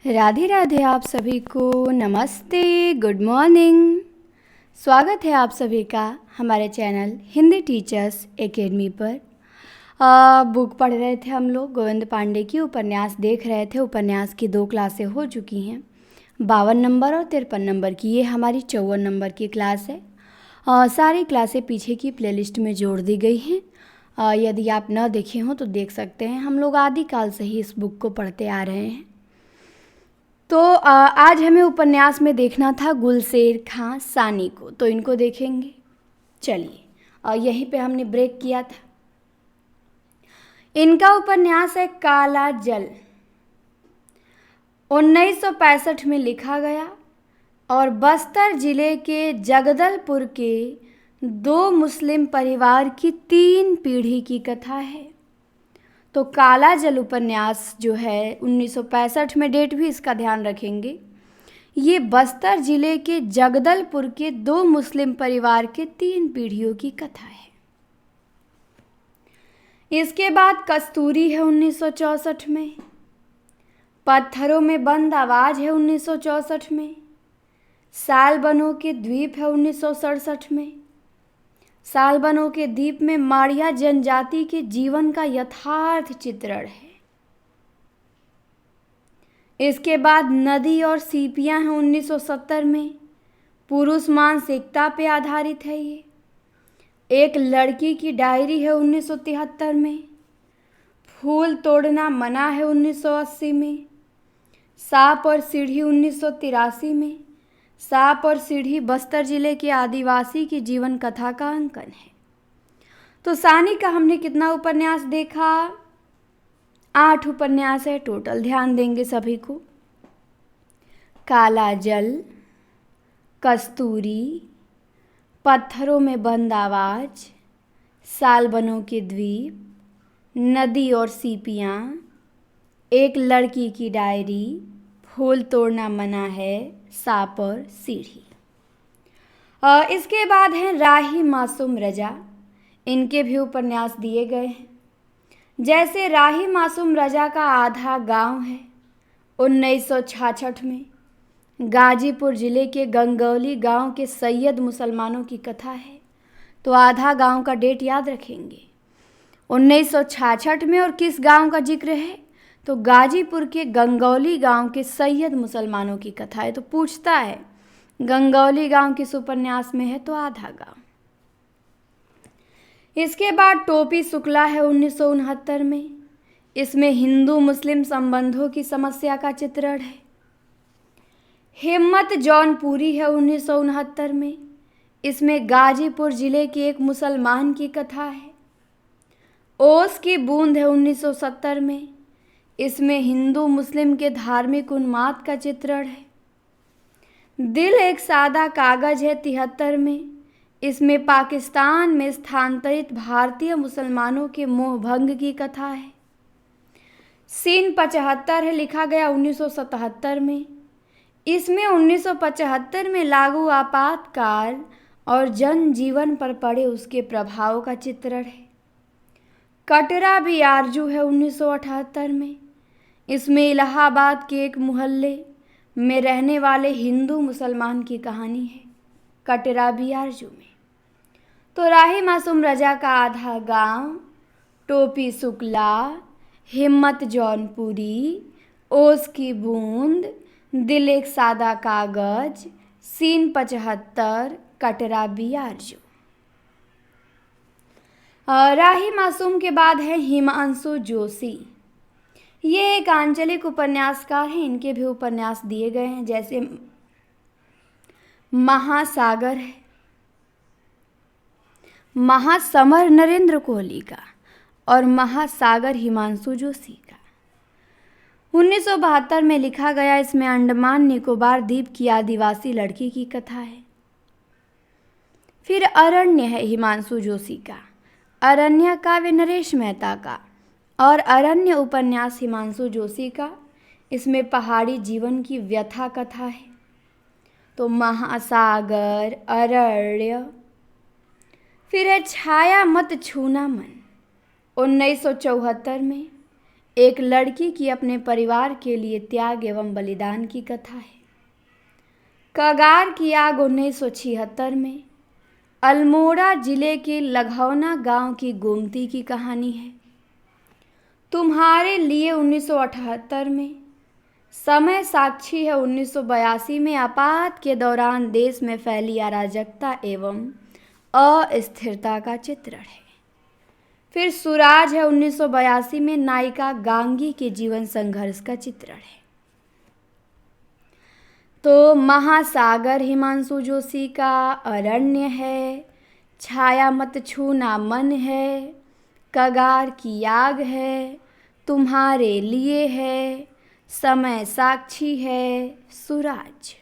राधे राधे आप सभी को। नमस्ते, गुड मॉर्निंग। स्वागत है आप सभी का हमारे चैनल हिंदी टीचर्स एकेडमी पर। बुक पढ़ रहे थे हम लोग, गोविंद पांडे की उपन्यास देख रहे थे। उपन्यास की 2 क्लासें हो चुकी हैं, 52 नंबर और 53 नंबर की। ये हमारी 54 नंबर की क्लास है। सारी क्लासें पीछे की प्लेलिस्ट में जोड़ दी गई हैं। यदि आप न देखे हों तो देख सकते हैं। हम लोग आदिकाल से ही इस बुक को पढ़ते आ रहे हैं। तो आज हमें उपन्यास में देखना था गुलशेर खां सानी को, तो इनको देखेंगे। चलिए, यहीं पे हमने ब्रेक किया था। इनका उपन्यास है काला जल, 1965 में लिखा गया और बस्तर जिले के जगदलपुर के 2 मुस्लिम परिवार की 3 पीढ़ी की कथा है। तो काला जल उपन्यास जो है 1965 में, डेट भी इसका ध्यान रखेंगे। ये बस्तर जिले के जगदलपुर के 2 मुस्लिम परिवार के 3 पीढ़ियों की कथा है। इसके बाद कस्तूरी है 1964 में, पत्थरों में बंद आवाज है 1964 में, सालबनों के द्वीप है 1967 में। सालबनों के द्वीप में माड़िया जनजाति के जीवन का यथार्थ चित्रण है। इसके बाद नदी और सीपियां हैं 1970 में, पुरुष मानसिकता पे आधारित है ये। एक लड़की की डायरी है 1973 में, फूल तोड़ना मना है 1980 में, सांप और सीढ़ी 1983 में। सांप और सीढ़ी बस्तर जिले के आदिवासी की जीवन कथा का अंकन है। तो सानी का हमने कितना उपन्यास देखा? 8 उपन्यास है टोटल, ध्यान देंगे सभी को। काला जल, कस्तूरी, पत्थरों में बंद आवाज, सालबनों के द्वीप, नदी और सीपियां, एक लड़की की डायरी, फूल तोड़ना मना है, सांप और सीढ़ी। इसके बाद हैं राही मासूम रजा। इनके भी उपन्यास दिए गए हैं। जैसे राही मासूम रजा का आधा गांव है 1966 में, गाजीपुर जिले के गंगौली गांव के सैयद मुसलमानों की कथा है। तो आधा गांव का डेट याद रखेंगे, 1966 में। और किस गांव का जिक्र है? तो गाजीपुर के गंगौली गांव के सैयद मुसलमानों की कथा है। तो पूछता है गंगौली गांव किस उपन्यास में है? तो आधा गांव। इसके बाद टोपी शुक्ला है 1969 में। इसमें हिंदू मुस्लिम संबंधों की समस्या का चित्रण है। हिम्मत जौनपुरी है 1969 में। इसमें गाजीपुर जिले के एक मुसलमान की कथा है। ओस की बूंद है 1970 में। इसमें हिंदू मुस्लिम के धार्मिक उन्माद का चित्रण है। दिल एक सादा कागज है 73 में। इसमें पाकिस्तान में स्थानांतरित भारतीय मुसलमानों के मोहभंग की कथा है। सीन 75 है, लिखा गया 1977 में। इसमें 1975 में लागू आपातकाल और जनजीवन पर पड़े उसके प्रभाव का चित्रण है। कटरा भी आरजू है 1978 में। इसमें इलाहाबाद के एक मोहल्ले में रहने वाले हिंदू मुसलमान की कहानी है, कटरा भी आरजू में। तो राही मासूम रजा का आधा गांव, टोपी शुक्ला, हिम्मत जौनपुरी, ओस की बूंद, दिल एक सादा कागज, सीन 75, कटरा भी आरजू। राही मासूम के बाद है हिमांशु जोशी। ये एक आंचलिक उपन्यासकार हैं। इनके भी उपन्यास दिए गए हैं। जैसे महासागर है, महासमर नरेंद्र कोहली का, और महासागर हिमांशु जोशी का। 1972 में लिखा गया। इसमें अंडमान निकोबार द्वीप की आदिवासी लड़की की कथा है। फिर अरण्य है हिमांशु जोशी का, अरण्य काव्य नरेश मेहता का, और अरण्य उपन्यास हिमांशु जोशी का। इसमें पहाड़ी जीवन की व्यथा कथा है। तो महासागर, अरण्य। फिर है छाया मत छूना मन, 1974 में। एक लड़की की अपने परिवार के लिए त्याग एवं बलिदान की कथा है। कगार की आग 1976 में अल्मोड़ा जिले के लघौना गांव की गोमती की कहानी है। तुम्हारे लिए 1978 में समय साक्षी है 1982 में आपात के दौरान देश में फैली अराजकता एवं अस्थिरता का चित्रण है। फिर सुराज है 1982 में नायिका गांगी के जीवन संघर्ष का चित्रण है। तो महासागर हिमांशु जोशी का अरण्य है, छाया मत छूना मन है, कगार की आग है, तुम्हारे लिए है, समय साक्षी है, सुराज।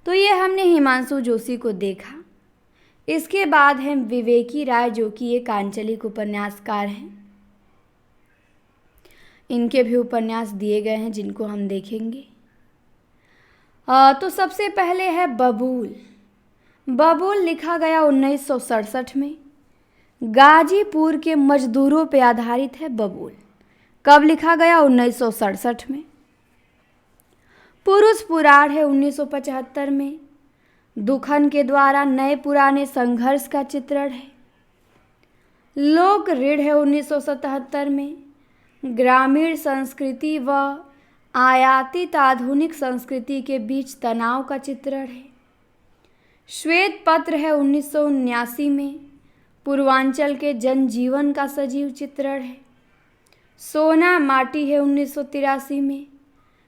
तो ये हमने हिमांशु जोशी को देखा। इसके बाद हैं विवेकी राय, जो कि एक आंचलिक उपन्यासकार हैं। इनके भी उपन्यास दिए गए हैं जिनको हम देखेंगे। तो सबसे पहले है बबूल। बबूल लिखा गया 1967 में। गाजीपुर के मजदूरों पर आधारित है बबूल। कब लिखा गया? 1967 में। पुरुष पुराण है 1975 में। दुखन के द्वारा नए पुराने संघर्ष का चित्रण है। लोक ऋण है 1977 में। ग्रामीण संस्कृति व आयातित आधुनिक संस्कृति के बीच तनाव का चित्रण है। श्वेत पत्र है 1979 में। पूर्वांचल के जनजीवन का सजीव चित्रण है। सोना माटी है 1983 में।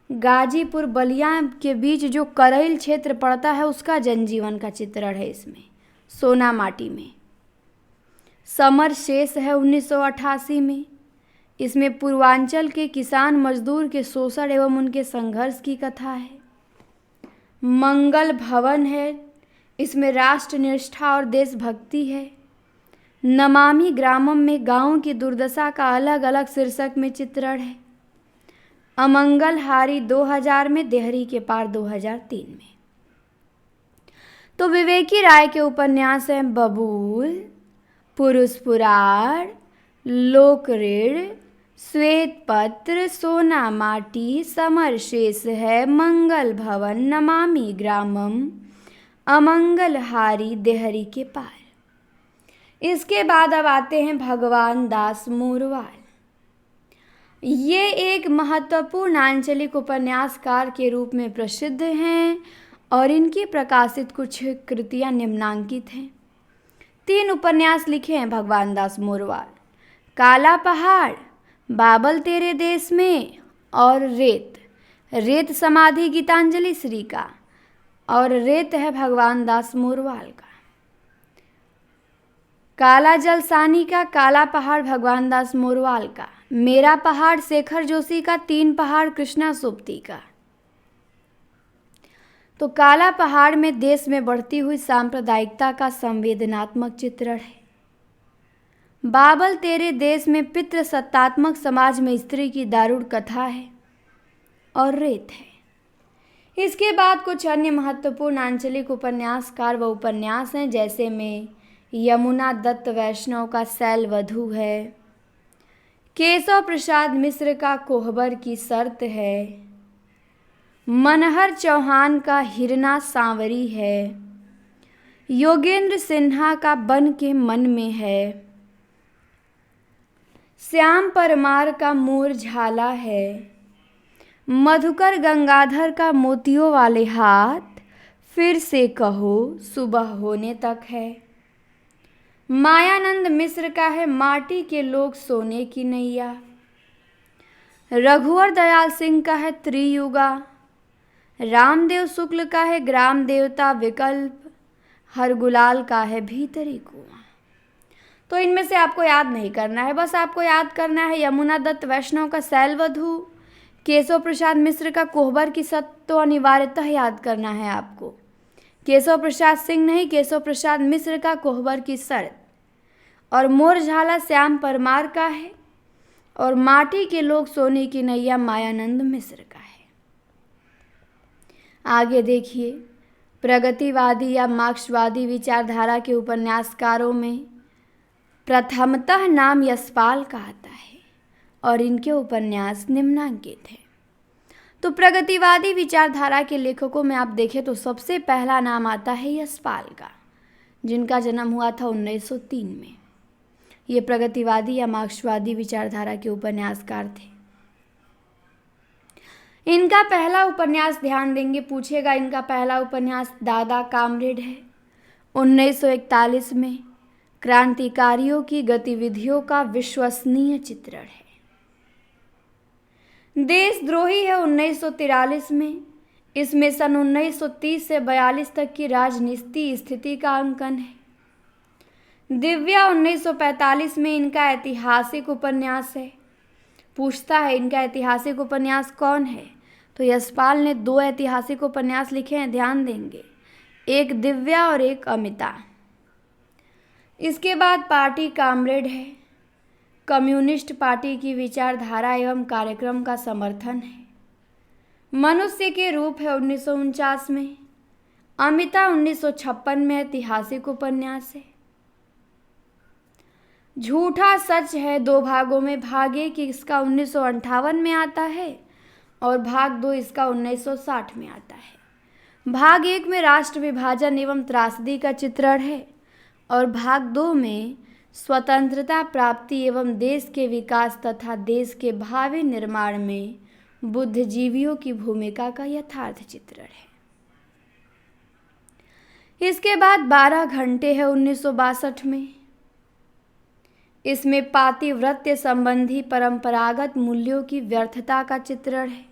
गाजीपुर बलिया के बीच जो करैल क्षेत्र पड़ता है उसका जनजीवन का चित्रण है इसमें, सोना माटी में। समर शेष है 1988 में। इसमें पूर्वांचल के किसान मजदूर के शोषण एवं उनके संघर्ष की कथा है। मंगल भवन है, इसमें राष्ट्र निष्ठा और देशभक्ति है। नमामि ग्रामम में गांव की दुर्दशा का अलग अलग शीर्षक में चित्रण है। अमंगल हारी 2000 में, देहरी के पार 2003 में। तो विवेकी राय के उपन्यास हैं बबूल, पुरुष पुराण, लोक ऋण, श्वेत पत्र, सोना माटी, समर शेष है, मंगल भवन, नमामि ग्रामम, अमंगल हारी, देहरी के पार। इसके बाद अब आते हैं भगवान दास मोरवाल। ये एक महत्वपूर्ण आंचलिक उपन्यासकार के रूप में प्रसिद्ध हैं और इनकी प्रकाशित कुछ कृतियां निम्नांकित हैं। 3 उपन्यास लिखे हैं भगवान दास मोरवाल। काला पहाड़, बाबल तेरे देश में और रेत। रेत समाधि गीतांजलि श्री का और रेत है भगवान दास मोरवाल का। काला जल सानी का, काला पहाड़ भगवान दास मोरवाल का। मेरा पहाड़ शेखर जोशी का, 3 पहाड़ कृष्णा सोबती का। तो काला पहाड़ में देश में बढ़ती हुई सांप्रदायिकता का संवेदनात्मक चित्रण है। बाबल तेरे देश में पितृसत्तात्मक समाज में स्त्री की दारुण कथा है और रेत है। इसके बाद कुछ अन्य महत्वपूर्ण आंचलिक उपन्यासकार व उपन्यास हैं, जैसे में यमुना दत्त वैष्णव का शैलवधू है, केशव प्रसाद मिश्र का कोहबर की शर्त है, मनहर चौहान का हिरना सांवरी है, योगेंद्र सिन्हा का बन के मन में है, श्याम परमार का मोर झाला है, मधुकर गंगाधर का मोतियों वाले हाथ, फिर से कहो सुबह होने तक है, मायानंद मिश्र का है माटी के लोग सोने की नैया, रघुवर दयाल सिंह का है त्रियुगा, रामदेव शुक्ल का है ग्राम देवता विकल्प, हरगुलाल का है भीतरी कुआं। तो इनमें से आपको याद नहीं करना है, बस आपको याद करना है यमुना दत्त वैष्णव का शैलवधू, केशव प्रसाद मिश्र का कोहबर की शर्त तो अनिवार्यतः याद करना है आपको। केशव प्रसाद सिंह नहीं, केशव प्रसाद मिश्र का कोहबर की शर्त। और मोर झाला श्याम परमार का है और माटी के लोग सोने की नैया मायानंद मिश्र का है। आगे देखिए, प्रगतिवादी या मार्क्सवादी विचारधारा के उपन्यासकारों में प्रथमतः नाम यशपाल का आता है। और इनके उपन्यास निम्नांकित हैं। तो प्रगतिवादी विचारधारा के लेखकों में आप देखें तो सबसे पहला नाम आता है यशपाल का, जिनका जन्म हुआ था 1903 में। ये प्रगतिवादी या मार्क्सवादी विचारधारा के उपन्यासकार थे। इनका पहला उपन्यास, ध्यान देंगे पूछेगा, इनका पहला उपन्यास दादा कामरेड है। 1941 में क्रांतिकारियों की गतिविधियों का विश्वसनीय चित्रण है। देशद्रोही है 1943 में। इसमें सन 1930 से 42 तक की राजनीति स्थिति का अंकन है। दिव्या 1945 में इनका ऐतिहासिक उपन्यास है। पूछता है इनका ऐतिहासिक उपन्यास कौन है, तो यशपाल ने 2 ऐतिहासिक उपन्यास लिखे हैं, ध्यान देंगे, एक दिव्या और एक अमिता। इसके बाद पार्टी कामरेड है। कम्युनिस्ट पार्टी की विचारधारा एवं कार्यक्रम का समर्थन है। मनुष्य के रूप है 1949 में। अमिता 1956 में ऐतिहासिक उपन्यास है। झूठा सच है 2 भागों में। भाग 1 इसका 1958 में आता है और भाग 2 इसका 1960 में आता है। भाग 1 में राष्ट्र विभाजन एवं त्रासदी का चित्रण है और भाग 2 में स्वतंत्रता प्राप्ति एवं देश के विकास तथा देश के भावी निर्माण में बुद्धिजीवियों की भूमिका का यथार्थ चित्रण है। इसके बाद 12 घंटे है 1962 में। इसमें पातिव्रत्य संबंधी परंपरागत मूल्यों की व्यर्थता का चित्रण है।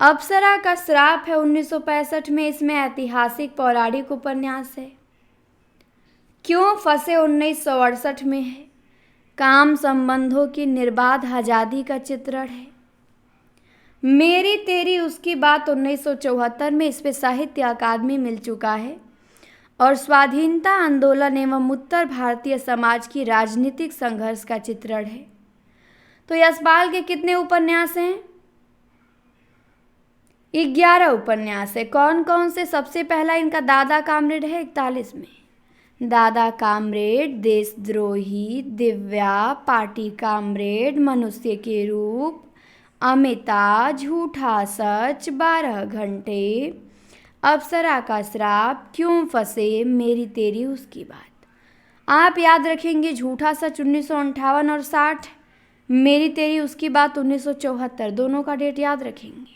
अप्सरा का श्राप है 1965 में। इसमें ऐतिहासिक पौराणिक उपन्यास है। क्यों फंसे 1968 में है। काम संबंधों की निर्बाध आजादी का चित्रण है। मेरी तेरी उसकी बात 1974 में, इस पे साहित्य अकादमी मिल चुका है। और स्वाधीनता आंदोलन एवं उत्तर भारतीय समाज की राजनीतिक संघर्ष का चित्रण है। तो यशपाल के कितने उपन्यास हैं? 11 उपन्यास है। कौन कौन से? सबसे पहला इनका दादा कामरेड है 41 में। दादा कामरेड, देशद्रोही, दिव्या, पार्टी कामरेड, मनुष्य के रूप, अमिता, झूठा सच, 12 घंटे, अप्सरा का श्राप, क्यों फंसे, मेरी तेरी उसकी बात। आप याद रखेंगे झूठा सच 1958 और 60, मेरी तेरी उसकी बात 1974, दोनों का डेट याद रखेंगे।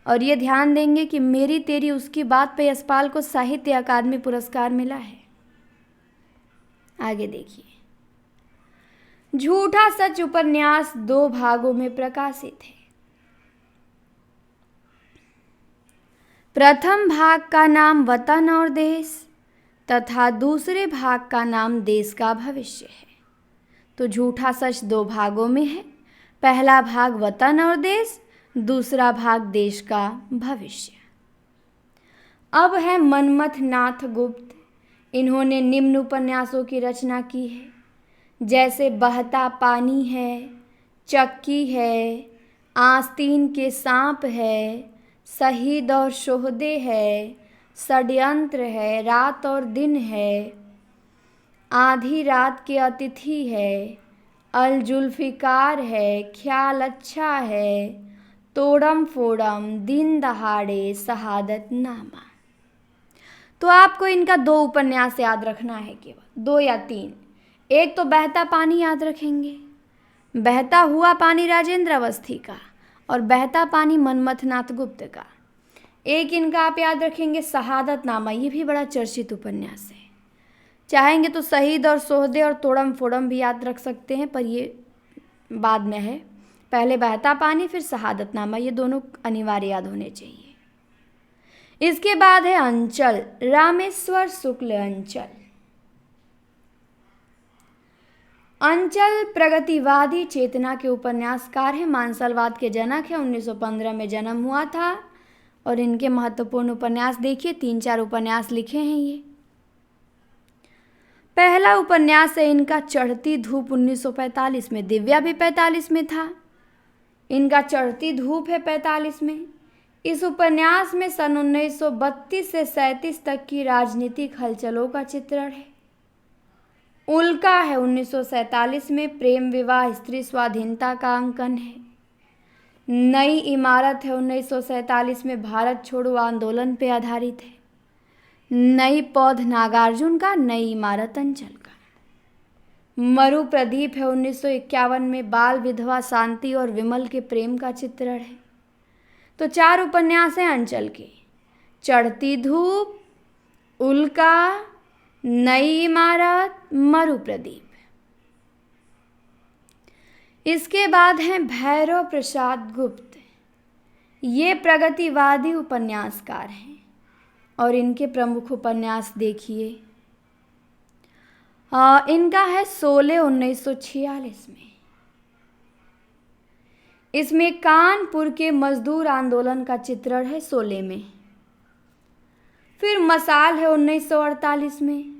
और ये ध्यान देंगे कि मेरी तेरी उसकी बात पे यशपाल को साहित्य अकादमी पुरस्कार मिला है। आगे देखिए। झूठा सच उपन्यास 2 भागों में प्रकाशित है। प्रथम भाग का नाम वतन और देश तथा दूसरे भाग का नाम देश का भविष्य है। तो झूठा सच 2 भागों में है। पहला भाग वतन और देश, दूसरा भाग देश का भविष्य। अब है मनमथ नाथ गुप्त। इन्होंने निम्न उपन्यासों की रचना की है, जैसे बहता पानी है, चक्की है, आस्तीन के सांप है, शहीद और शोहदे है, षड्यंत्र है, रात और दिन है, आधी रात के अतिथि है, अल जुल्फिकार है, ख्याल अच्छा है, तोड़म फोड़म, दिन दहाड़े, शहादत नामा। तो आपको इनका 2 उपन्यास याद रखना है, केवल 2 या 3। एक तो बहता पानी याद रखेंगे, बहता हुआ पानी राजेंद्र अवस्थी का, और बहता पानी मनमथ नाथ गुप्त का। एक इनका आप याद रखेंगे शहादत नामा, ये भी बड़ा चर्चित उपन्यास है। चाहेंगे तो शहीद और सोहदे और तोड़म फोड़म भी याद रख सकते हैं, पर ये बाद में है। पहले बहता पानी फिर शहादत नामा, ये दोनों अनिवार्य याद होने चाहिए। इसके बाद है अंचल, रामेश्वर शुक्ल अंचल। अंचल प्रगतिवादी चेतना के उपन्यासकार हैं, मानसलवाद के जनक हैं। 1915 में जन्म हुआ था और इनके महत्वपूर्ण उपन्यास देखिए, 3-4 उपन्यास लिखे हैं ये। पहला उपन्यास है इनका चढ़ती धूप 1945 में। दिव्या भी 45 में था, इनका चढ़ती धूप है 45 में। इस उपन्यास में सन 1932 से 37 तक की राजनीतिक हलचलों का चित्रण है। उल्का है 1947 में, प्रेम विवाह स्त्री स्वाधीनता का अंकन है। नई इमारत है 1947 में, भारत छोड़ो आंदोलन पे आधारित है। नई पौध नागार्जुन का, नई इमारत अंचल का। मरु प्रदीप है 1951 में, बाल विधवा शांति और विमल के प्रेम का चित्रण है। तो 4 उपन्यास हैं अंचल के, चढ़ती धूप, उल्का, नई इमारत, मरु प्रदीप। इसके बाद हैं भैरव प्रसाद गुप्त। ये प्रगतिवादी उपन्यासकार हैं और इनके प्रमुख उपन्यास देखिए। इनका है शोले 1946 में। इसमें कानपुर के मजदूर आंदोलन का चित्रण है शोले में। फिर मसाल है 1948 में।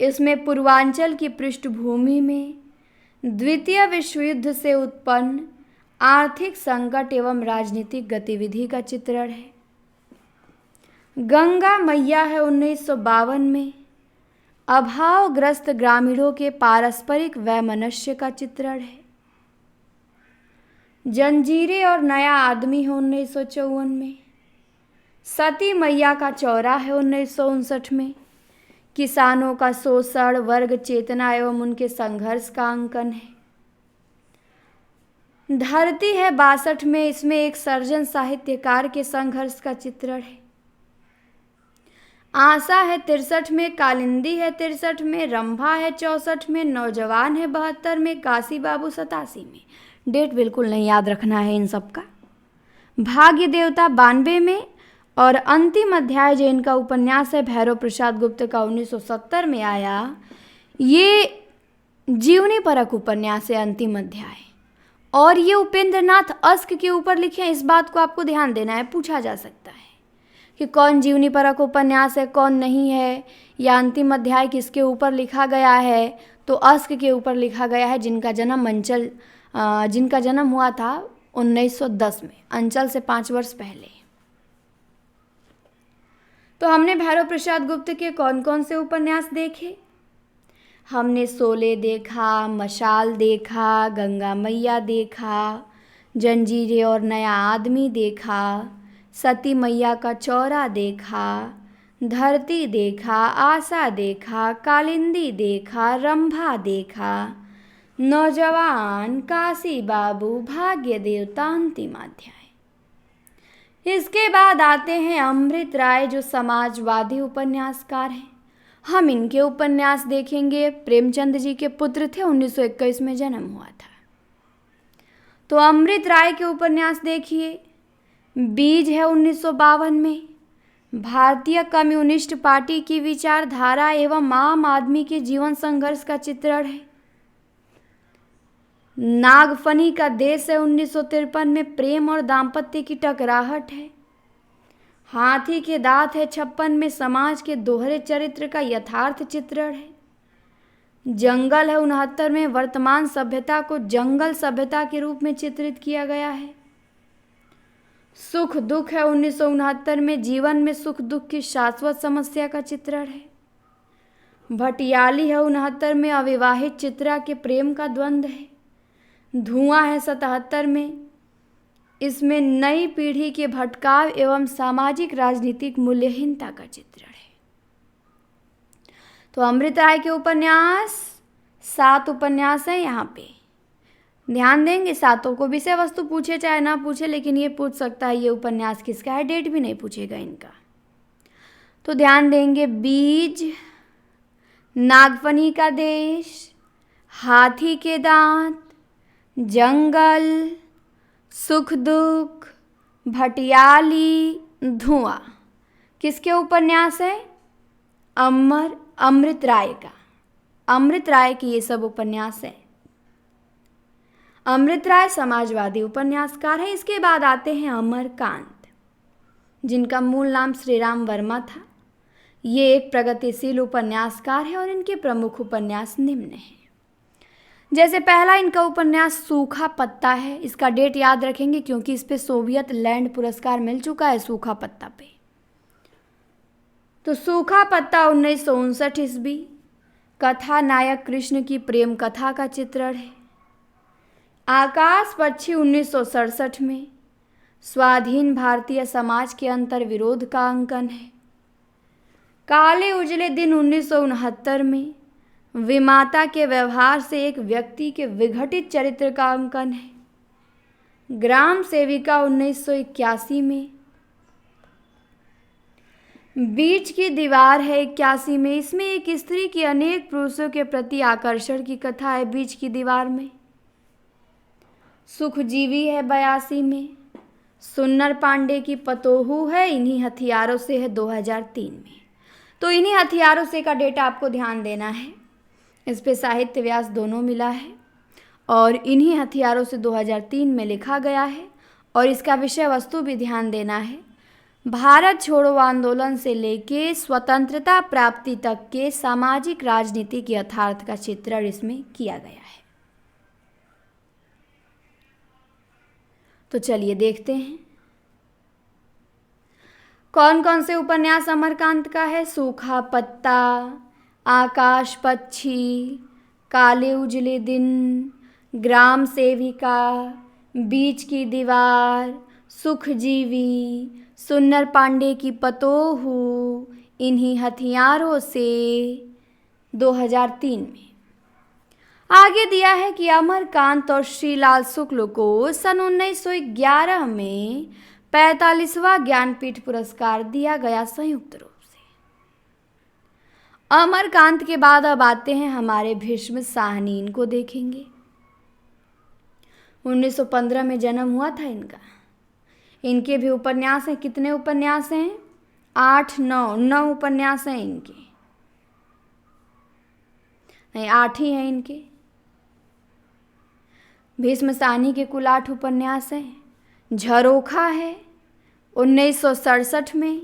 इसमें पूर्वांचल की पृष्ठभूमि में द्वितीय विश्व युद्ध से उत्पन्न आर्थिक संकट एवं राजनीतिक गतिविधि का चित्रण है। गंगा मैया है 1952 में। अभावग्रस्त ग्रामीणों के पारस्परिक वैमनस्य का चित्रण है। जंजीरें और नया आदमी है 1954 में। सती मैया का चौरा है 1959 में। किसानों का शोषण, वर्ग चेतना एवं उनके संघर्ष का अंकन है। धरती है 62 में। इसमें एक सर्जन साहित्यकार के संघर्ष का चित्रण है। आशा है 63 में। कालिंदी है 63 में। रंभा है 64 में। नौजवान है 72 में। काशी बाबू 87 में। डेट बिल्कुल नहीं याद रखना है इन सब का। भाग्य देवता 92 में। और अंतिम अध्याय जो इनका उपन्यास है भैरव प्रसाद गुप्त का 1970 में आया, ये जीवनी परक उपन्यास है अंतिम अध्याय। और ये उपेंद्र नाथ अस्क के ऊपर लिखे हैं। इस बात को आपको ध्यान देना है, पूछा जा सकता है कि कौन जीवनी परक उपन्यास है कौन नहीं है, या अंतिम अध्याय किसके ऊपर लिखा गया है। तो अस्क के ऊपर लिखा गया है, जिनका जन्म हुआ था 1910 में, अंचल से 5 वर्ष पहले। तो हमने भैरव प्रसाद गुप्त के कौन कौन से उपन्यास देखे? हमने शोले देखा, मशाल देखा, गंगा मैया देखा, जंजीरें और नया आदमी देखा, सती मैया का चौरा देखा, धरती देखा, आशा देखा, कालिंदी देखा, रंभा देखा, नौजवान, काशी बाबू, भाग्य देवता, अंतिम अध्याय। इसके बाद आते हैं अमृत राय जो समाजवादी उपन्यासकार हैं। हम इनके उपन्यास देखेंगे। प्रेमचंद जी के पुत्र थे, 1921 में जन्म हुआ था। तो अमृत राय के उपन्यास देखिए। बीज है 1952 में। भारतीय कम्युनिस्ट पार्टी की विचारधारा एवं आम आदमी के जीवन संघर्ष का चित्रण है। नागफनी का देश है 1953 में। प्रेम और दाम्पत्य की टकराहट है। हाथी के दांत है 56 में। समाज के दोहरे चरित्र का यथार्थ चित्रण है। जंगल है 69 में। वर्तमान सभ्यता को जंगल सभ्यता के रूप में चित्रित किया गया है। सुख दुख है 1969 में। जीवन में सुख दुख की शाश्वत समस्या का चित्रण है। भटियाली है 69 में। अविवाहित चित्रा के प्रेम का द्वंद्व है। धुआं है 77 में। इसमें नई पीढ़ी के भटकाव एवं सामाजिक राजनीतिक मूल्यहीनता का चित्रण है। तो अमृत राय के उपन्यास 7 उपन्यास हैं यहाँ पे। ध्यान देंगे, 7 को विषय वस्तु पूछे चाहे ना पूछे, लेकिन ये पूछ सकता है ये उपन्यास किसका है, डेट भी नहीं पूछेगा इनका। तो ध्यान देंगे, बीज, नागफनी का देश, हाथी के दांत, जंगल, सुख दुख, भटियाली, धुआं किसके उपन्यास है? अमृत राय का। अमृत राय के ये सब उपन्यास है। अमृत राय समाजवादी उपन्यासकार है। इसके बाद आते हैं अमरकांत, जिनका मूल नाम श्रीराम वर्मा था। ये एक प्रगतिशील उपन्यासकार है और इनके प्रमुख उपन्यास निम्न हैं। जैसे पहला इनका उपन्यास सूखा पत्ता है। इसका डेट याद रखेंगे क्योंकि इस पे सोवियत लैंड पुरस्कार मिल चुका है सूखा पत्ता पे। तो सूखा पत्ता 1959 ईस्वी। कथा नायक कृष्ण की प्रेम कथा का चित्रण है। आकाश पक्षी 1967 में स्वाधीन भारतीय समाज के अंतर विरोध का अंकन है। काले उजले दिन 1969 में विमाता के व्यवहार से एक व्यक्ति के विघटित चरित्र का अंकन है। ग्राम सेविका 1981 में। बीच की दीवार है 81 में। इसमें एक स्त्री की अनेक पुरुषों के प्रति आकर्षण की कथा है बीच की दीवार में। सुखजीवी है 82 में। सुन्नर पांडे की पतोहू है इन्हीं हथियारों से है 2003 में। तो इन्हीं हथियारों से का डेटा आपको ध्यान देना है। इस पे साहित्य व्यास दोनों मिला है और इन्हीं हथियारों से 2003 में लिखा गया है। और इसका विषय वस्तु भी ध्यान देना है। भारत छोड़ो आंदोलन से लेके स्वतंत्रता प्राप्ति तक के सामाजिक राजनीतिक यथार्थ का चित्रण इसमें किया गया है। तो चलिए देखते हैं कौन कौन से उपन्यास अमरकांत का है। सूखा पत्ता, आकाश पक्षी, काले उजले दिन, ग्राम सेविका, बीच की दीवार, सुखजीवी, सुन्नर पांडे की पतोहू, इन्हीं हथियारों से 2003 में। आगे दिया है कि अमरकांत और श्रीलाल शुक्ल को सन 1911 में 45वां ज्ञानपीठ पुरस्कार दिया गया संयुक्त रूप से। अमरकांत के बाद अब आते हैं हमारे भीष्म साहनी। इनको देखेंगे। 1915 में जन्म हुआ था इनका। इनके भी उपन्यास हैं। कितने उपन्यास हैं? 9 उपन्यास हैं इनके। नहीं, 8 ही हैं इनके। भीष्म साहनी के कुल 8 उपन्यास हैं। झरोखा है 1967 में।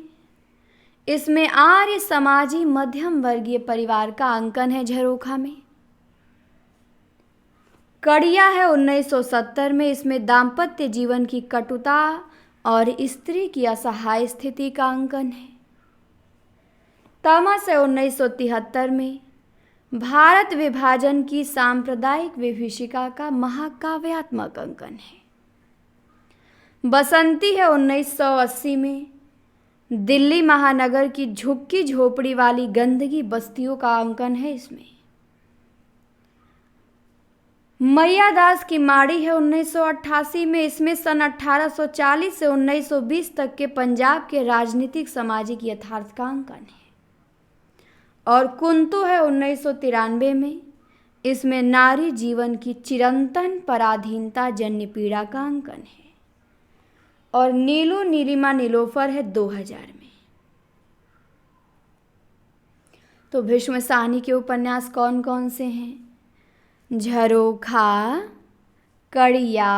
इसमें आर्य समाजी मध्यम वर्गीय परिवार का अंकन है झरोखा में। कड़िया है 1970 में। इसमें दाम्पत्य जीवन की कटुता और स्त्री की असहाय स्थिति का अंकन है। तमस है 1973 में। भारत विभाजन की सांप्रदायिक विभीषिका का महाकाव्यात्मक अंकन है। बसंती है 1980 में। दिल्ली महानगर की झुग्गी झोपड़ी वाली गंदगी बस्तियों का अंकन है इसमें। मैया दास की माड़ी है 1988 में। इसमें सन 1840 से 1920 तक के पंजाब के राजनीतिक सामाजिक यथार्थ का अंकन है। और कुंतु है 1993 में। इसमें नारी जीवन की चिरंतन पराधीनता जन्य पीड़ा का अंकन है। और नीलू नीलिमा नीलोफर है 2000 में। तो भीष्म साहनी के उपन्यास कौन कौन से हैं? झरोखा, कड़िया,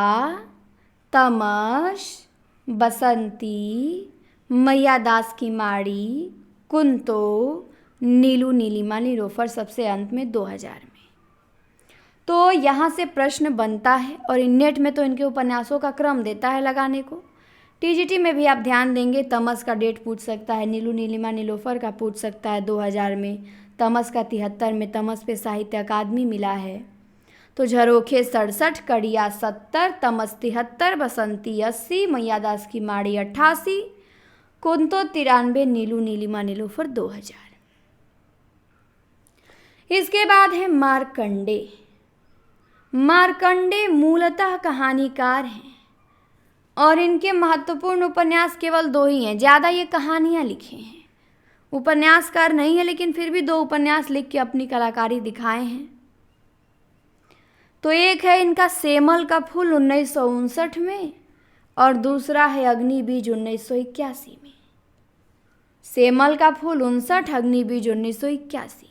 तमस, बसंती, मैया दास की माड़ी, कुंतो, नीलू नीलिमा नीलोफर सबसे अंत में 2000 में। तो यहाँ से प्रश्न बनता है और नेट में तो इनके उपन्यासों का क्रम देता है लगाने को। टीजीटी में भी आप ध्यान देंगे। तमस का डेट पूछ सकता है। नीलू नीलिमा नीलोफर का पूछ सकता है 2000 में। तमस का 73 में। तमस पे साहित्य अकादमी मिला है। तो झरोखे 67, कड़िया 70, तमस 73, बसंती 80, मैया दास की माड़ी 88, कुंतो 93, नीलू नीलिमा नीलोफर 2000। इसके बाद है मार्कंडे। मार्कंडे मूलतः कहानीकार हैं और इनके महत्वपूर्ण उपन्यास केवल 2 ही हैं। ज़्यादा ये कहानियाँ लिखे हैं। उपन्यासकार नहीं है लेकिन फिर भी 2 उपन्यास लिख के अपनी कलाकारी दिखाए हैं। तो एक है इनका सेमल का फूल 1959 में और दूसरा है अग्निबीज 1981 में। सेमल का फूल 59, अग्निबीज 1981।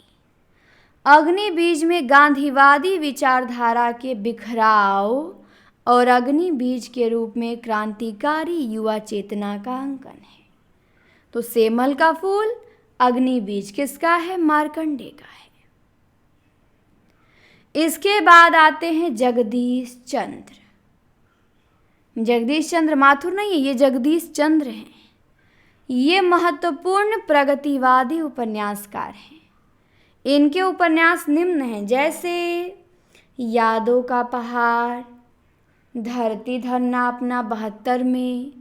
अग्निबीज में गांधीवादी विचारधारा के बिखराव और अग्निबीज के रूप में क्रांतिकारी युवा चेतना का अंकन है। तो सेमल का फूल, अग्निबीज किसका है? मार्कंडे का है। इसके बाद आते हैं जगदीश चंद्र। जगदीश चंद्र माथुर नहीं है, ये जगदीश चंद्र हैं। ये महत्वपूर्ण प्रगतिवादी उपन्यासकार हैं। इनके उपन्यास निम्न हैं, जैसे यादों का पहाड़, धरती धरना अपना 72 में,